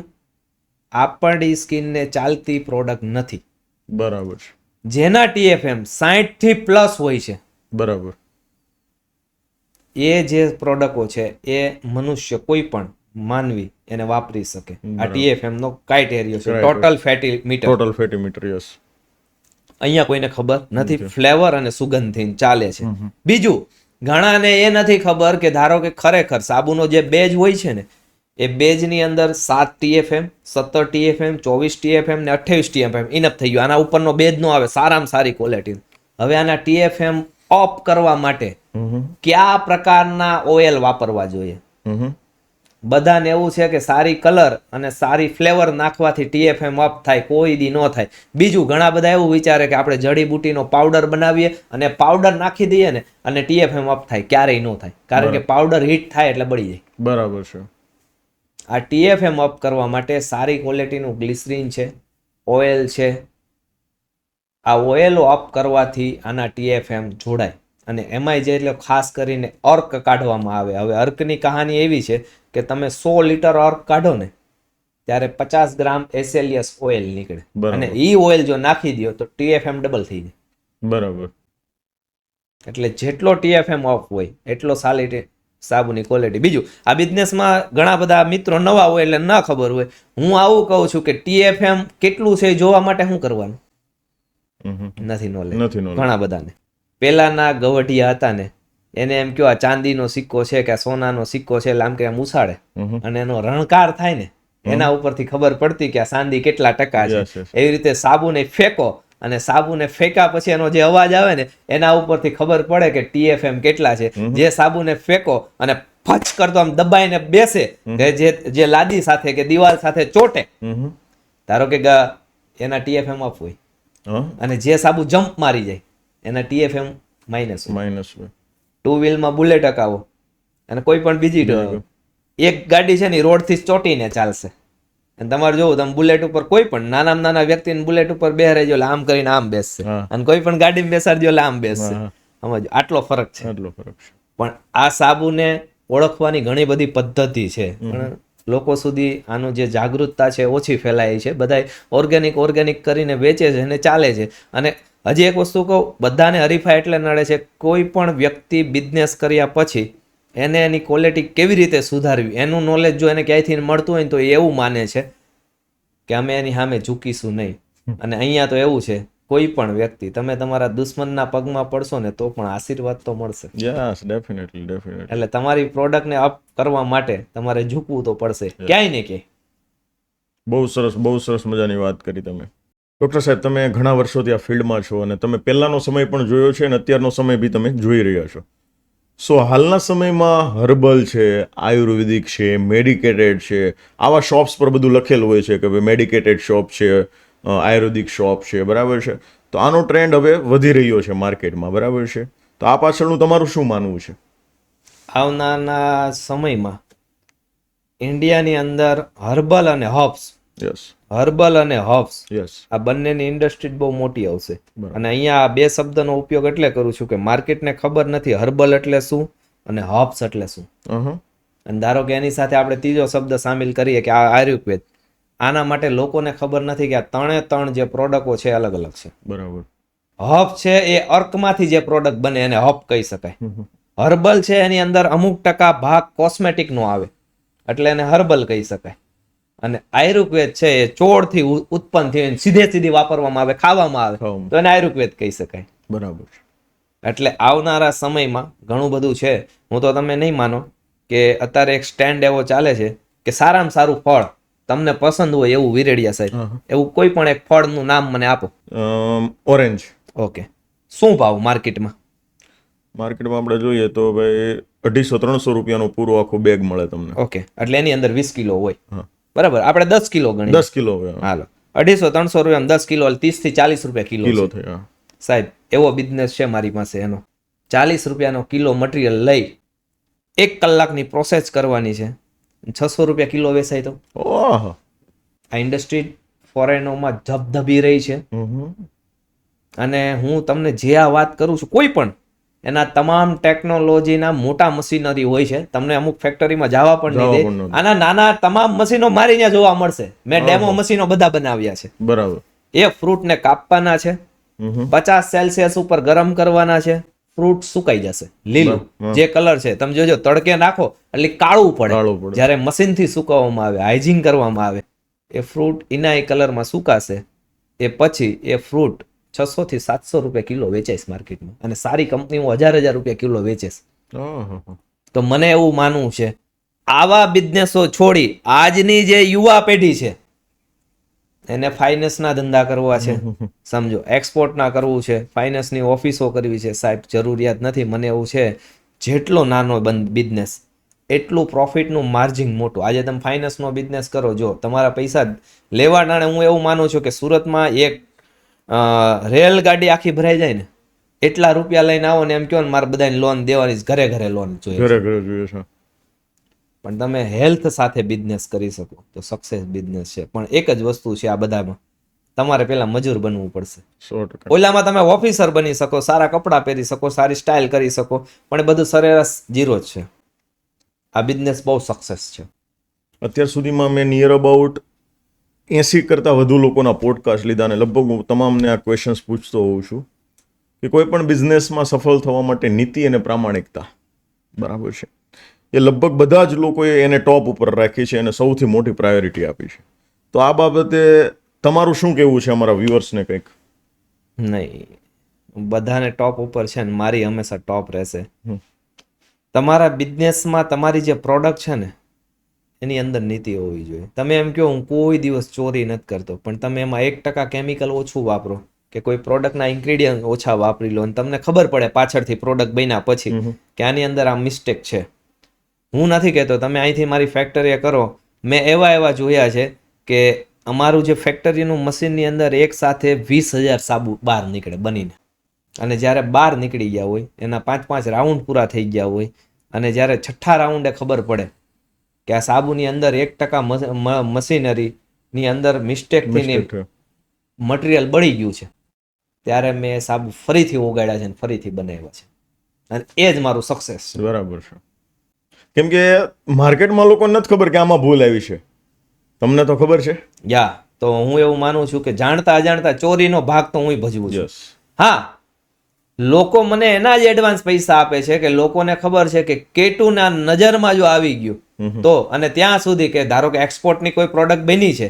આપણી સ્કિનને ચાલતી પ્રોડક્ટ નથી. બરાબર. જેના TFM 60 થી પ્લસ હોય છે, બરાબર, એ જે પ્રોડક્ટો છે એ મનુષ્ય કોઈ પણ માનવી એને વાપરી શકે. આ TFM નો ક્રાઇટેરિયા છે, ટોટલ ફેટી મીટર. યસ. અહીંયા કોઈને ખબર નથી, ફ્લેવર અને સુગંધથી ચાલે છે. બીજું ઘણાને એ નથી ખબર કે ધારો કે ખરેખર સાબુનો જે બેજ હોય છે ને એ બેજની અંદર 7 TFM, 17 TFM, 24 TFM ને 28 TFM ઇનફ થઈ ગયું. આના ઉપરનો બેજ નો આવે સારામાં સારી ક્વોલિટી. હવે આના TFM અપ કરવા માટે કયા પ્રકારના ઓઇલ વાપરવા જોઈએ? બધાને એવું છે કે સારી કલર અને સારી ફ્લેવર નાખવાથી TFM અપ થાય, કોઈ દી ન થાય. બીજું ઘણા બધા એવું વિચારે કે આપણે જડીબુટીનો પાવડર બનાવીએ અને પાવડર નાખી દઈએ ને અને TFM અપ થાય. ક્યારેય ન થાય, કારણ કે પાવડર હીટ થાય એટલે બળી જાય. બરાબર છે. આ TFM અપ કરવા માટે સારી ક્વોલિટીનું ગ્લિસરીન છે, ઓઇલ છે. આ ઓઇલો અપ કરવાથી આના TFM જોડાય. અને એમાંય જે એટલે ખાસ કરીને અર્ક કાઢવામાં આવે. હવે અર્કની કહાની એવી છે કે તમે 100 લીટર અર્ક કાઢો ને ત્યારે 50 ગ્રામ SLS ઓઇલ નીકળે, અને ઈ ઓઇલ જો નાખી દો તો TFM ડબલ થઈ જાય. બરાબર. એટલે જેટલો TFM ઓફ હોય એટલો સારી સાબુની ક્વોલિટી. બીજું આ બિઝનેસમાં ઘણા બધા મિત્રો નવા હોય એટલે ના ખબર હોય. હું આવું કહું છું કે TFM કેટલું છે જોવા માટે શું કરવાનું? નથી નોલેજ ઘણા બધાને. પેલાના ગવઢિયા હતા ને એને એમ કયો આ ચાંદીનો સિક્કો છે કે સોનાનો સિક્કો છે, આમ કે આમ ઉછાળે અને એનો રણકાર થાય ને એના ઉપરથી ખબર પડતી કે આ ચાંદી કેટલા ટકા છે. એવી રીતે સાબુને ફેંકો અને સાબુને ફેંકા પછી એનો જે અવાજ આવે ને એના ઉપરથી ખબર પડે કે TFM કેટલા છે. જે સાબુને ફેંકો અને ફચ કરતો આમ દબાઈને બેસે જે લાદી સાથે કે દિવાલ સાથે ચોટે, ધારો કે એના TFM અપ હોય, અને જે સાબુ જમ્પ મારી જાય એના TFM માઇનસ. 2 વ્હીલમાં બુલેટ અકાવો અને કોઈ પણ બીજી એક ગાડી છે ને રોડ થી ચોટીને ચાલશે, અને તમારે જોવું તમે બુલેટ ઉપર કોઈ પણ નાના વ્યક્તિને બુલેટ ઉપર બેહારેજો એટલે આમ કરીને આમ બેસશે, અને કોઈ પણ ગાડીમાં બેસાડજો એટલે આમ બેસશે. સમજો આટલો ફરક છે. પણ આ સાબુને ઓળખવાની ઘણી બધી પદ્ધતિ છે, પણ લોકો સુધી આનું જે જાગૃતતા છે ઓછી ફેલાય છે. બધા ઓર્ગેનિક કરીને વેચે છે અને ચાલે છે. અને હજી એક વસ્તુ કહું, બધાને હરીફાઈ એટલે નડે છે. કોઈ પણ વ્યક્તિ બિઝનેસ કર્યા પછી એને એની ક્વોલિટી કેવી રીતે સુધારવી એનું નોલેજ જો એને ક્યાંયથી મળતું હોય ને તો એવું માને છે કે અમે એની સામે ઝૂકીશું નહીં. અને અહીંયા તો એવું છે, કોઈ પણ વ્યક્તિ તમે તમારા દુશ્મનના પગમાં પડશો ને તો પણ આશીર્વાદ તો મળશે. Yes, definitely. એટલે તમારી પ્રોડક્ટને અપ કરવા માટે તમારે ઝૂકવું તો પડશે ક્યાંય ને ક્યાંય. બહુ સરસ મજાની વાત કરી તમે. ડૉક્ટર સાહેબ, તમે ઘણા વર્ષોથી આ ફિલ્ડમાં છો અને તમે પહેલાનો સમય પણ જોયો છે અને અત્યારનો સમય બી તમે જોઈ રહ્યા છો. સો હાલના સમયમાં હર્બલ છે, આયુર્વેદિક છે, મેડિકેટેડ છે, આવા શોપ્સ પર બધું લખેલું હોય છે કે ભાઈ મેડિકેટેડ શોપ છે, આયુર્વેદિક શોપ છે, બરાબર છે. તો આનો ટ્રેન્ડ હવે વધી રહ્યો છે માર્કેટમાં, બરાબર છે. તો આ પાછળનું તમારું શું માનવું છે? આવનારના સમયમાં ઇન્ડિયાની અંદર હર્બલ અને હર્બ્સ, હર્બલ અને હર્બ્સ આ બંનેની ઇન્ડસ્ટ્રી બહુ મોટી આવશે. અને અહીંયા આ બે શબ્દનો ઉપયોગ એટલે કરું છું કે માર્કેટને ખબર નથી હર્બલ એટલે શું અને હર્બ્સ એટલે શું. અને ધારો કે એની સાથે આપણે ત્રીજો શબ્દ સામેલ કરીએ કે આ આયુર્વેદ, આના માટે લોકોને ખબર નથી કે આ ત્રણે જે પ્રોડક્ટો છે અલગ અલગ છે. બરાબર. હબ છે એ અર્કમાંથી જે પ્રોડક્ટ બને એને હબ કહી શકાય. હર્બલ છે એની અંદર અમુક ટકા ભાગ કોસ્મેટિક નો આવે એટલે એને હર્બલ કહી શકાય. અને આયુર્વેદ છે એ ચોળથી ઉત્પન્ન થઈને સીધી વાપરવામાં આવે, ખાવામાં આવે તો એને આયુર્વેદ કહી શકાય. બરાબર છે. એટલે આવનારા સમયમાં ઘણું બધું છે. હું તો તમે નહીં માનો કે અત્યારે એક સ્ટેન્ડ એવો ચાલે છે કે સારામાં સારું ફળ તમને પસંદ હોય એવું વિરેડિયા સાહેબ, એવું કોઈ પણ એક ફળનું નામ મને આપો. ઓરેન્જ. ઓકે, શું ભાવ માર્કેટમાં? માર્કેટમાં આપણે જોઈએ તો ભાઈ 250-300 રૂપિયાનો પૂરો આખો બેગ મળે તમને. ઓકે, એટલે એની અંદર 20 કિલો હોય. બરાબર, આપણે 10 કિલો ગણીએ. 10 કિલો હોય. હાલો, 250-300 રૂપિયા 10 કિલો 30 થી 40 રૂપિયા કિલો થયા. સાહેબ એવો બિઝનેસ છે મારી પાસે. એનો 40 રૂપિયાનો કિલો મટીરિયલ લઈ 1 કલાકની પ્રોસેસ કરવાની છે, 600 રૂપિયા કિલો વેચાય તો આ ઇન્ડસ્ટ્રી ફોરેનોમાં ધબધબી રહી છે. અને હું તમને જે આ વાત કરું છું કોઈ પણ એના તમામ ટેકનોલોજીના મોટા મશીનરી હોય છે. તમને અમુક ફેક્ટરીમાં જવા પણ નહીં દે. આના નાના તમામ મશીનો મારી ત્યાં જોવા મળશે. મેં ડેમો મશીનો બધા બનાવ્યા છે. બરાબર. એ ફ્રૂટને કાપવાના છે, 50 સેલ્સિયસ ઉપર ગરમ કરવાના છે, ફ્રૂટ સુકાઈ જશે લીલું. જે કલર છે તમે જોજો, તડકે નાખો એટલે કાળું પડે. જ્યારે મશીનથી સુકવવામાં આવે, હાઇજિંગ કરવામાં આવે, એ ફ્રૂટ ઇનાઈ કલરમાં સુકાશે. એ પછી એ ફ્રૂટ 600 થી 700 રૂપિયા કિલો વેચાઈશ માર્કેટમાં. અને સારી કંપનીઓ 1000 રૂપિયા કિલો વેચેશ. તો મને એવું માનવું છે આવા બિઝનેસો છોડી આજની જે યુવા પેઢી છે એને ફાઇનાન્સના ધંધા કરવા છે. સમજો, એક્સપોર્ટના કરવું છે, ફાઇનાન્સની ઓફિસો કરવી છે. સાહેબ જરૂરિયાત નથી. મને એવું છે જેટલો નાનો બિઝનેસ એટલું પ્રોફિટનું માર્જિન મોટું. આજે તમે ફાઇનાન્સનો બિઝનેસ કરો, જો તમારા પૈસા લેવા ટાણે હું એવું માનું છું કે સુરતમાં એક રેલગાડી આખી ભરાઈ જાય ને એટલા રૂપિયા લઈને આવો ને એમ કહો ને મારે બધાને લોન દેવાની, ઘરે ઘરે લોન જોઈએ છે. પણ તમે હેલ્થ સાથે બિઝનેસ કરી શકો તો સક્સેસ બિઝનેસ છે. પણ એક જ વસ્તુ છે આ બધામાં, તમારે પેલા મજૂર બનવું પડશે. 100%. ઓલામાં તમે ઓફિસર બની શકો, સારા કપડાં પહેરી શકો, સારી સ્ટાઇલ કરી શકો, પણ એ બધું સરેરાશ જીરો જ છે. આ બિઝનેસ બહુ સક્સેસ છે. અત્યાર સુધીમાં મેં નિયર અબાઉટ 80 કરતાં વધુ લોકોના પોડકાસ્ટ લીધા અને લગભગ હું તમામને આ ક્વેશ્ચન્સ પૂછતો હોઉં છું કે કોઈ પણ બિઝનેસમાં સફળ થવા માટે નીતિ અને પ્રામાણિકતા, બરાબર છે, એ લગભગ બધા જ લોકોએ એને ટોપ ઉપર રાખી છે અને સૌથી મોટી પ્રાયોરિટી આપી છે. તો આ બાબતે તમારું શું કહેવું છે અમારા વ્યુઅર્સને? કંઈક નહીં, બધાને ટોપ ઉપર છે ને મારી હંમેશા ટોપ રહેશે. તમારા બિઝનેસમાં તમારી જે પ્રોડક્ટ છે ને એની અંદર નીતિ હોવી જોઈએ. તમે એમ કહો હું કોઈ દિવસ ચોરી નથી કરતો, પણ તમે એમાં 1% કેમિકલ ઓછું વાપરો કે કોઈ પ્રોડક્ટના ઇન્ગ્રેડિયન્ટ ઓછા વાપરી લો અને તમને ખબર પડે પાછળથી પ્રોડક્ટ બન્યા પછી કે આની અંદર આ મિસ્ટેક છે. હું નથી કહેતો તમે અહીંથી મારી ફેક્ટરીએ કરો. મેં એવા જોયા છે કે અમારું જે ફેક્ટરીનું મશીનની અંદર એક સાથે 20,000 સાબુ બહાર નીકળે બનીને. અને જ્યારે બહાર નીકળી ગયા હોય એના 5 રાઉન્ડ પૂરા થઈ ગયા હોય અને જ્યારે 6થા રાઉન્ડે ખબર પડે કે આ સાબુની અંદર 1% મશીનરીની અંદર મિસ્ટેકથી મટીરિયલ બળી ગયું છે, ત્યારે મેં સાબુ ફરીથી ઓગાડ્યા છે અને ફરીથી બનાવ્યા છે. અને એ જ મારું સક્સેસ છે. બરાબર છે. કેમ કે માર્કેટમાં લોકોને નથી ખબર કે આમાં ભૂલ આવી છે. તમને તો ખબર છે. તો હું એવું માનું છું કે જાણતા અજાણતા ચોરીનો ભાગ તો હું ભજવું છું. હા, લોકો મને એના જ એડવાન્સ પૈસા આપે છે કે લોકોને ખબર છે કે કેટુના નજરમાં જો આવી ગયું તો, અને ત્યાં સુધી કે ધારો કે એક્સપોર્ટની કોઈ પ્રોડક્ટ બની છે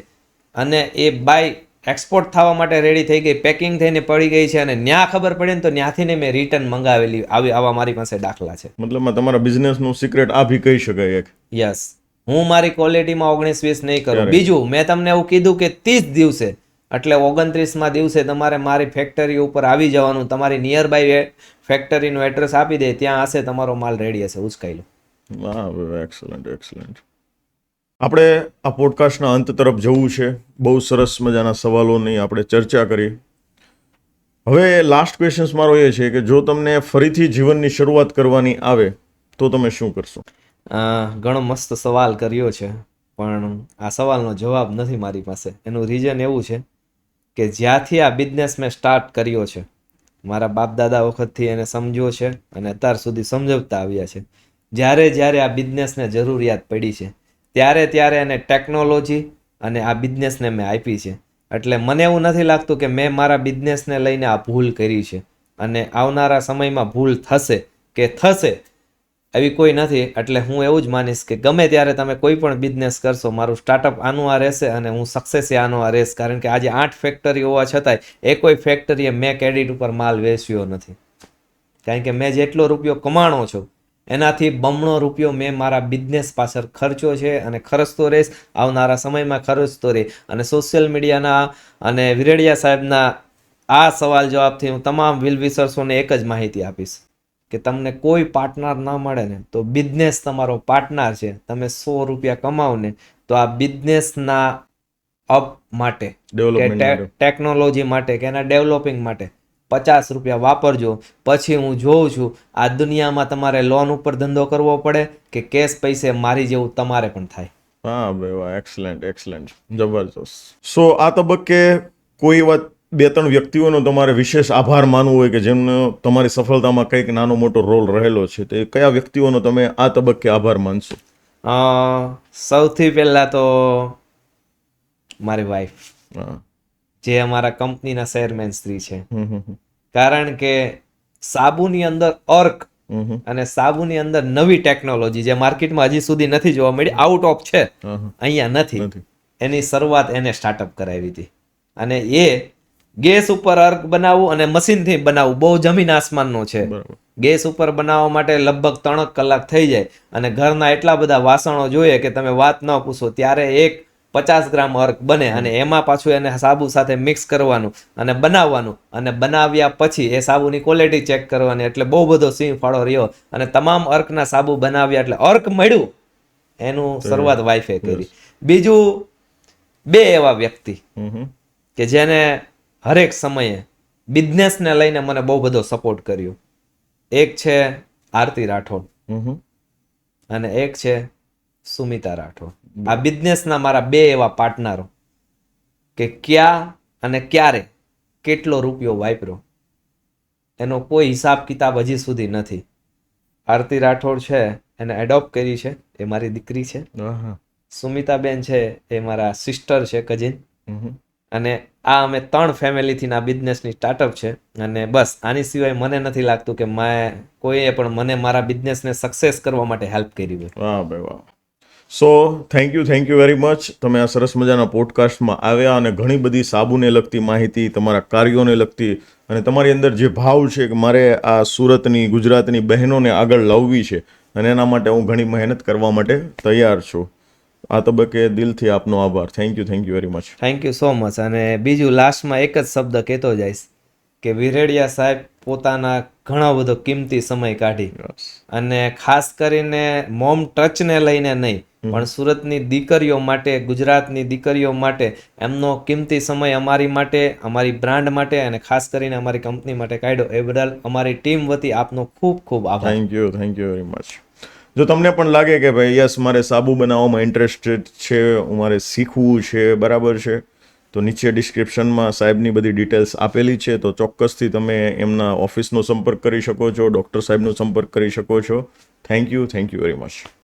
અને એ બાય એક્સપોર્ટ થવા માટે રેડી થઈ ગઈ, પેકિંગ થઈને પડી ગઈ છે અને ન્યા ખબર પડે ને તો ત્યાંથી ને મેં રિટર્ન મંગાવેલી. આવા મારી પાસે દાખલા છે. મતલબમાં તમારા બિઝનેસનું સિક્રેટ આ ભી કહી શકાય એક. યસ, હું મારી ક્વોલિટીમાં 19-20 નહીં કરું. બીજું મેં તમને એવું કીધું કે 30 દિવસે એટલે 29મા દિવસે તમારે મારી ફેક્ટરી ઉપર આવી જવાનું. તમારી નિયર બાય ફેક્ટરીનું એડ્રેસ આપી દે, ત્યાં હશે તમારો માલ રેડી હશે, ઉચકાઈ લો. વાહ, એક્સલન્ટ. આપણે આ પોડકાસ્ટના અંત તરફ જવું છે. બહુ સરસ મજાના સવાલોની આપણે ચર્ચા કરી. હવે લાસ્ટ ક્વેશ્ચન્સ મારો એ છે કે જો તમને ફરીથી જીવનની શરૂઆત કરવાની આવે તો તમે શું કરશો? ઘણો મસ્ત સવાલ કર્યો છે, પણ આ સવાલનો જવાબ નથી મારી પાસે. એનું રીઝન એવું છે કે જ્યાંથી આ બિઝનેસ મેં સ્ટાર્ટ કર્યો છે, મારા બાપ દાદા વખતથી એને સમજ્યો છે અને અત્યાર સુધી સમજાવતા આવ્યા છે. જ્યારે આ બિઝનેસને જરૂરિયાત પડી છે ત્યારે એને ટેકનોલોજી અને આ બિઝનેસને મેં આપી છે. એટલે મને એવું નથી લાગતું કે મેં મારા બિઝનેસને લઈને આ ભૂલ કરી છે અને આવનારા સમયમાં ભૂલ થશે કે થશે એવી કોઈ નથી. એટલે હું એવું જ માનીશ કે ગમે ત્યારે તમે કોઈ પણ બિઝનેસ કરશો, મારું સ્ટાર્ટઅપ આનું આ રહેશે અને હું સક્સેસ આનો આ રહેશ. કારણ કે આજે 8 ફેક્ટરી હોવા છતાંય એ કોઈ ફેક્ટરીએ મેં ક્રેડિટ ઉપર માલ વેચ્યો નથી. કારણ કે મેં જેટલો રૂપિયો કમાણો છું એનાથી બમણો રૂપિયો મેં મારા બિઝનેસ પાછળ ખર્ચો છે અને ખર્ચતો રહીશ, આવનારા સમયમાં ખર્ચતો રહી. અને સોશિયલ મીડિયાના અને વિરડિયા સાહેબના આ સવાલ જવાબથી હું તમામ વિલવિસર્સોને એક જ માહિતી આપીશ કે તમને કોઈ પાર્ટનર ન મળે ને તો બિઝનેસ તમારો પાર્ટનર છે. તમે 100 રૂપિયા કમાવ ને તો આ બિઝનેસના અપ માટે કે ટેકનોલોજી માટે કે એના ડેવલપિંગ માટે 50 રૂપિયા વાપરજો. પછી હું જોઉં છું આ દુનિયામાં તમારે લોન ઉપર ધંધો કરવો પડે કે કેશ પૈસે મારી જેવું તમારે પણ થાય. હા ભાઈ વાહ, એક્સલન્ટ, જબરજસ્ત. સો આ તબક્કે કોઈ વાત 2-3 વ્યક્તિઓનો તમારે વિશેષ આભાર માનવો હોય કે જેમનો તમારી સફળતામાં કંઈક નાનો મોટો રોલ રહેલો છે, તો એ કયા વ્યક્તિઓનો તમે આ તબક્કે આભાર માનશો? સૌથી પહેલા તો મારી વાઈફ, હા. જે અમારા કંપનીના ચેરમેન શ્રી છે. કારણ કે સાબુની અંદર અર્ક અને સાબુની અંદર નવી ટેકનોલોજી જે માર્કેટમાં હજી સુધી નથી જોવા મળી, આઉટ ઓફ છે, અહીંયા નથી, એની શરૂઆત એને સ્ટાર્ટઅપ કરાવી હતી. અને એ ગેસ ઉપર અર્ક બનાવવું અને મશીનથી બનાવવું બહુ જમીન આસમાનનો છે. ગેસ ઉપર બનાવવા માટે લગભગ 3 કલાક થઈ જાય અને ઘરના એટલા બધા વાસણો જોઈએ કે તમે વાત ન પૂછો. ત્યારે એક 50 ગ્રામ અર્ક બને અને એમાં પાછું એને સાબુ સાથે મિક્સ કરવાનું અને બનાવવાનું અને બનાવ્યા પછી એ સાબુની ક્વોલિટી ચેક કરવાની. એટલે બહુ બધો સિંહ ફાળો રહ્યો અને તમામ અર્કના સાબુ બનાવ્યા એટલે અર્ક મળ્યું એનું શરૂઆત વાઈફે કરી. બીજું 2 એવા વ્યક્તિ કે જેને હરેક સમયે બિઝનેસને લઈને મને બહુ બધો સપોર્ટ કર્યો. એક છે આરતી રાઠોડ અને એક છે સુમિતા રાઠોડ. આ બિઝનેસના મારા 2 એવા પાર્ટનરો કે ક્યાં અને ક્યારે કેટલો રૂપિયો વાપર્યો એનો કોઈ હિસાબ કિતાબ હજી સુધી નથી. આરતી રાઠોડ છે એને એડોપ્ટ કરી છે, એ મારી દીકરી છે. સુમિતાબેન છે એ મારા સિસ્ટર છે, કઝિન. અને આ અમે 3 ફેમિલીથી આ બિઝનેસની સ્ટાર્ટઅપ છે. અને બસ આની સિવાય મને નથી લાગતું કે કોઈએ પણ મને મારા બિઝનેસને સક્સેસ કરવા માટે હેલ્પ કરી હોય. વાહ ભાઈ વાહ. So thank you very much. તમે આ સરસ મજાના પોડકાસ્ટમાં આવ્યા અને ઘણી બધી સાબુને લગતી માહિતી, તમારા કાર્યોને લગતી અને તમારી અંદર જે ભાવ છે કે મારે આ સુરતની, ગુજરાતની બહેનોને આગળ લાવવી છે અને એના માટે હું ઘણી મહેનત કરવા માટે તૈયાર છું. આ તબક્કે દિલથી આપનો આભાર. Thank you very much. Thank you so much. અને બીજું લાસ્ટમાં એક જ શબ્દ કહેતો જઈશ કે વિરડિયા સાહેબ પોતાના ઘણો બધો કિંમતી સમય કાઢી અને ખાસ કરીને મોમ ટચને લઈને નહીં પણ સુરતની દીકરીઓ માટે, ગુજરાતની દીકરીઓ માટે એમનો કિંમતી સમય અમારી માટે, અમારી બ્રાન્ડ માટે અને ખાસ કરીને અમારી કંપની માટે કાઢ્યો. એ બદલ અમારી ટીમ વતી આપનો ખૂબ ખૂબ આભાર. Thank you very much. જો તમને પણ લાગે કે ભાઈ યસ મારે સાબુ બનાવવામાં ઇન્ટરેસ્ટેડ છે, મારે શીખવું છે, બરાબર છે, તો નીચે ડિસ્ક્રિપ્શનમાં સાહેબની બધી ડિટેલ્સ આપેલી છે, તો ચોક્કસથી તમે એમના ઓફિસનો સંપર્ક કરી શકો છો, ડૉક્ટર સાહેબનો સંપર્ક કરી શકો છો. Thank you very much.